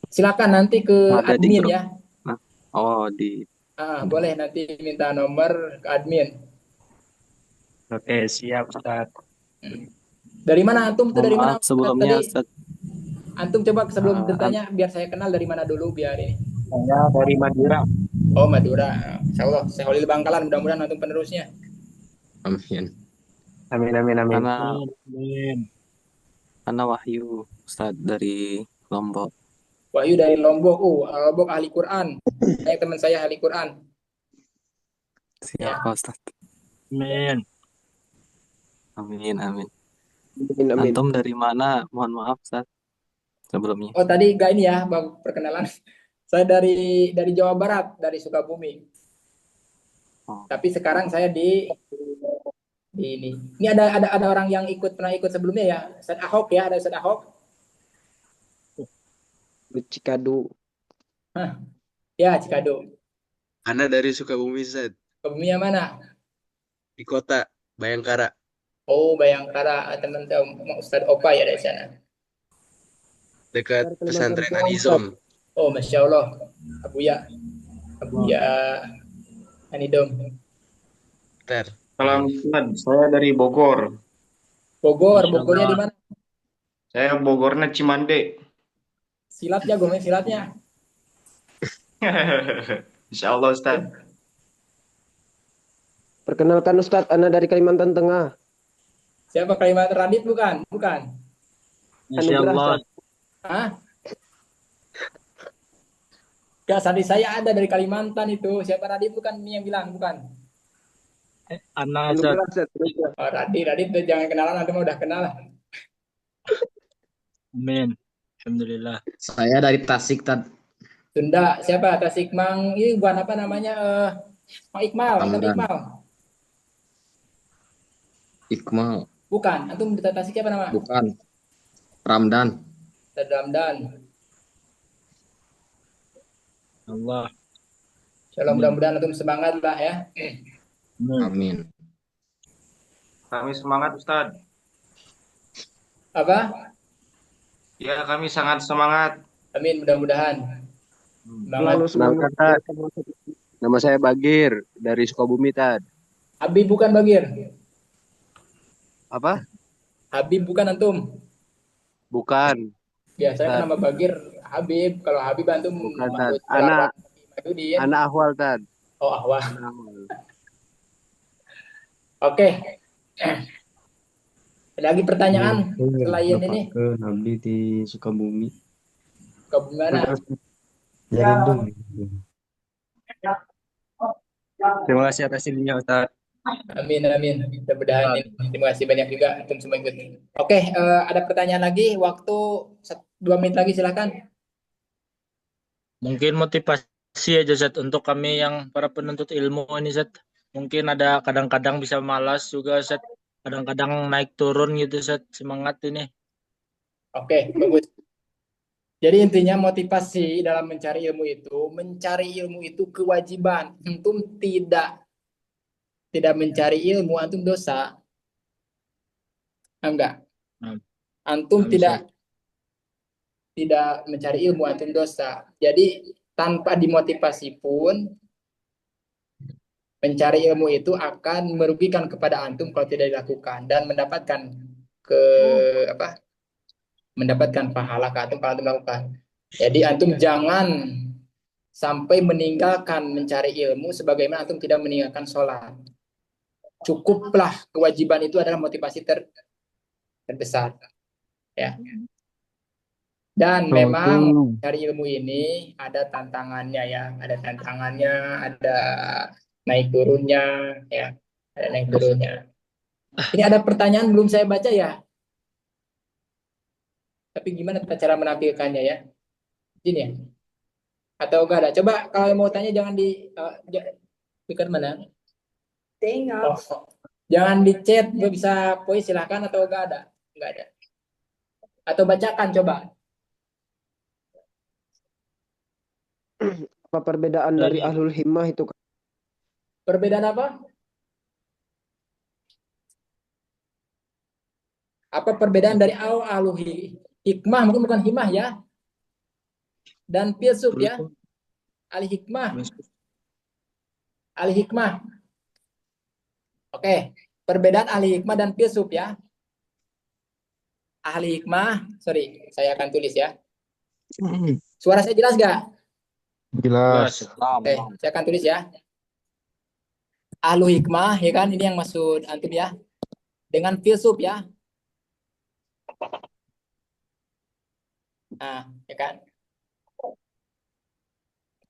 Silakan nanti ke admin ya. Boleh nanti minta nomor ke admin. Oke, siap Ustadz. Dari mana antum tuh? Mohon Dari mana maaf Ustaz sebelumnya, tadi? Ustaz. Antum coba sebelum Eh, bertanya biar saya kenal dari mana dulu biar ini. Saya dari Madura. Oh, Madura. Insya Allah, saya Holil Bangkalan. Mudah-mudahan antum penerusnya. Amin. Amin, amin, amin. Ana Amin. Ana Wahyu, Ustaz dari Lombok. Wahyu dari Lombok. Lombok ahli Quran. Saya teman saya ahli Quran. Siap, Ya. Pak Ustaz. Amin. Amin, amin. Amin, amin. Antum dari mana? Mohon maaf, Ustaz. Sebelumnya. Oh, tadi enggak ini ya, Bang, perkenalan. Saya dari Jawa Barat, dari Sukabumi. Oh, Tapi sekarang saya di ini. Ini ada orang yang pernah ikut sebelumnya ya. Ustaz Ahok ya, ada Ustaz Ahok. Di Cikadu. Ya, Cikado. Ana dari Sukabumi, Zat. Sukabumi yang mana? Di kota Bayangkara. Oh, Bayangkara, teman-teman Ustaz Opa ya dari sana. Dekat Dari Kalimantan pesantren Timur, Anizom. Oh, Masya Allah. Abuya Anidom. Ter. Salam Ustaz, saya dari Bogor. Masya Bogornya di Allah. mana? Saya Bogornya Cimande. Silat jago main silatnya. Insya Allah Ustaz. Perkenalkan Ustadz, Ana dari Kalimantan Tengah. Siapa Kalimantan Radit bukan? Bukan. Masya Anugerah, Allah. Ustadz. Hah? Gak, tadi saya ada dari Kalimantan itu. Siapa Radit bukan ini yang bilang, bukan. Anak Ustaz. Anugerah, Ustadz. Anugerah. Oh, Radit tuh jangan kenalan, nanti mah udah kenal. Amin. Alhamdulillah. Saya dari Tasik, Tad. Sunda, siapa? Tasikmang, ini bukan apa namanya? Mang Iqmal, Antum Ramdan. Iqmal. Iqmal. Bukan, antum di Tasik siapa nama? Bukan. Ramdan. Ustaz Ramdan. Allah. Insyaallah mudah-mudahan antum semangat lah ya. Amin. Amin. Kami semangat Ustaz. Apa? Ya, kami sangat semangat. Amin, mudah-mudahan. Semangat. Selalu semangat. Tad. Nama saya Bagir dari Sukabumi, Tad. Habib bukan Bagir. Apa? Habib bukan antum. Bukan. Biasanya Tad. nama Bagir Habib. Kalau Habib antum Bukan, Tad. Mahmud Anak Madudi ya. anak Ahwal, Tad. Oh, Ahwal. Anak Ahwal. Oke. Ada lagi pertanyaan selain ini? Abdi di Sukabumi. Ke mana? Jarindung. Terima kasih atas ininya Ustaz. Amin, amin. Mudah-mudahan ini. Terima kasih banyak juga antum semua ikut. Oke, ada pertanyaan lagi. Waktu 2 menit lagi silakan. Mungkin motivasi aja Zat untuk kami yang para penuntut ilmu ini Zat. Mungkin ada kadang-kadang bisa malas juga Zat. Kadang-kadang naik turun gitu Zat. Semangat ini. Oke, bagus. Jadi intinya motivasi dalam mencari ilmu itu kewajiban. Antum tidak mencari ilmu, antum dosa. Enggak. Antum tidak mencari ilmu, antum dosa. Jadi tanpa dimotivasi pun mencari ilmu itu akan merugikan kepada antum kalau tidak dilakukan dan mendapatkan pahala ke antum kalau antum lakukan. Jadi antum jangan sampai meninggalkan mencari ilmu sebagaimana antum tidak meninggalkan sholat. Cukuplah kewajiban itu adalah motivasi terbesar. Ya. Dan memang mencari ilmu ini ada tantangannya ya, ada naik turunnya ya, ada naik turunnya. Ini ada pertanyaan belum saya baca ya. Tapi gimana cara menampilkannya ya? Ini ya. Atau enggak ada? Coba kalau mau tanya jangan dekat mana? Tengok. Jangan di chat, bisa voice silahkan atau enggak ada? Enggak ada. Atau bacakan coba. Apa perbedaan dari ahlul himmah itu? Perbedaan apa? Apa perbedaan dari ahlul hikmah, mungkin bukan himah ya? Dan filsuf ya? Ahli hikmah. Oke, perbedaan ahli hikmah dan filsuf ya. ahli hikmah, sorry, saya akan tulis ya. Suara saya jelas nggak? Jelas. Oke, saya akan tulis ya. Ahlu hikmah, ya kan? Ini yang maksud antum ya. Dengan filsuf ya. Nah, ya kan?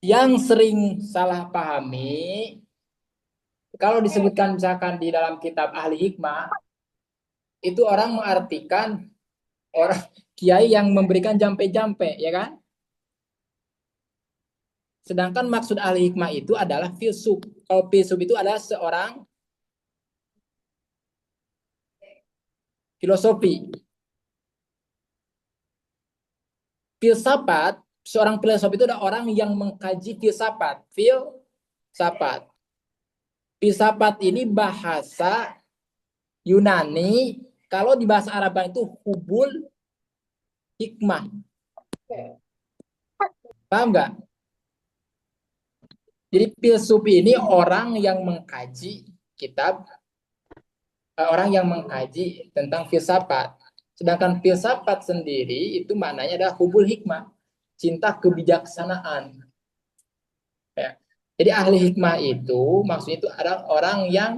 Yang sering salah pahami, kalau disebutkan misalkan di dalam kitab ahli hikmah, itu orang mengartikan orang kiai yang memberikan jampe-jampe, ya kan? Sedangkan maksud ahli hikmah itu adalah filsuf. Kalau filsuf itu adalah seorang filosofi. Filsafat, seorang filosof itu adalah orang yang mengkaji filsafat. Filsafat. Filsafat ini bahasa Yunani, kalau di bahasa Arab itu hubul hikmah. Paham nggak? Jadi filsuf ini orang yang mengkaji kitab, orang yang mengkaji tentang filsafat. Sedangkan filsafat sendiri itu maknanya adalah hubul hikmah, cinta kebijaksanaan. Ya. Jadi ahli hikmah itu maksudnya itu adalah orang yang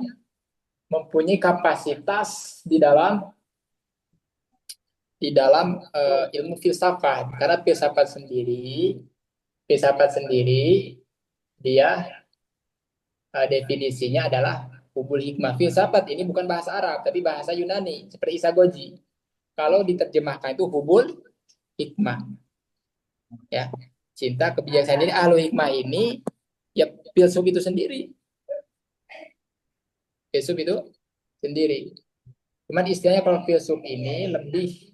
mempunyai kapasitas di dalam ilmu filsafat. Karena filsafat sendiri dia definisinya adalah hubul hikmah. Filsafat ini bukan bahasa Arab, tapi bahasa Yunani, seperti Isagoji. Kalau diterjemahkan itu hubul hikmah. Ya, cinta kebijaksanaan. Jadi ahlu hikmah ini ya filsuf itu sendiri. Filsuf itu sendiri. Cuman istilahnya kalau filsuf ini lebih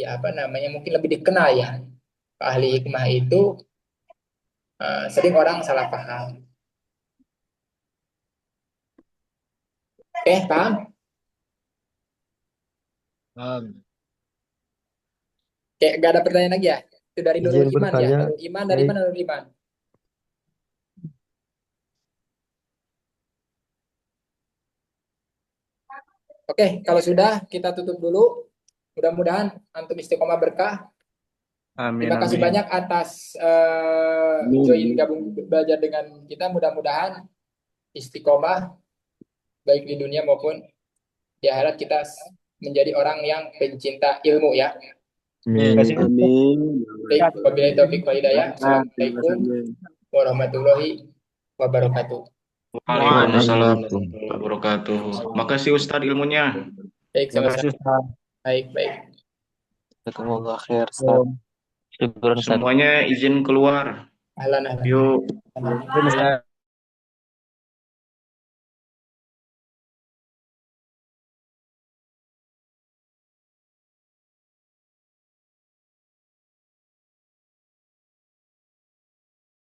apa namanya, mungkin lebih dikenal ya. Ahli hikmah itu sering orang salah paham. Oke, paham? Kayak gak ada pertanyaan lagi ya? Itu dari Nurul Izin Iman ya. bertanya. Nurul Iman dari mana Nurul Iman? Oke, kalau sudah kita tutup dulu. Mudah-mudahan antum istiqomah berkah. Amin, Terima kasih amin. banyak atas join gabung belajar dengan kita. Mudah-mudahan istiqomah baik di dunia maupun di akhirat kita menjadi orang yang pencinta ilmu ya. Amin. Baik, wabillahi taufiq wal hidayah. Assalamualaikum warahmatullahi wabarakatuh. Waalaikumsalam warahmatullahi wabarakatuh. Makasih Ustadz ilmunya. Baik, sama-sama. Baik. Jazakumullah khair, Ustaz. Syukur, Ustaz. Semuanya izin keluar. Ahlan. Yuk. Ahlan.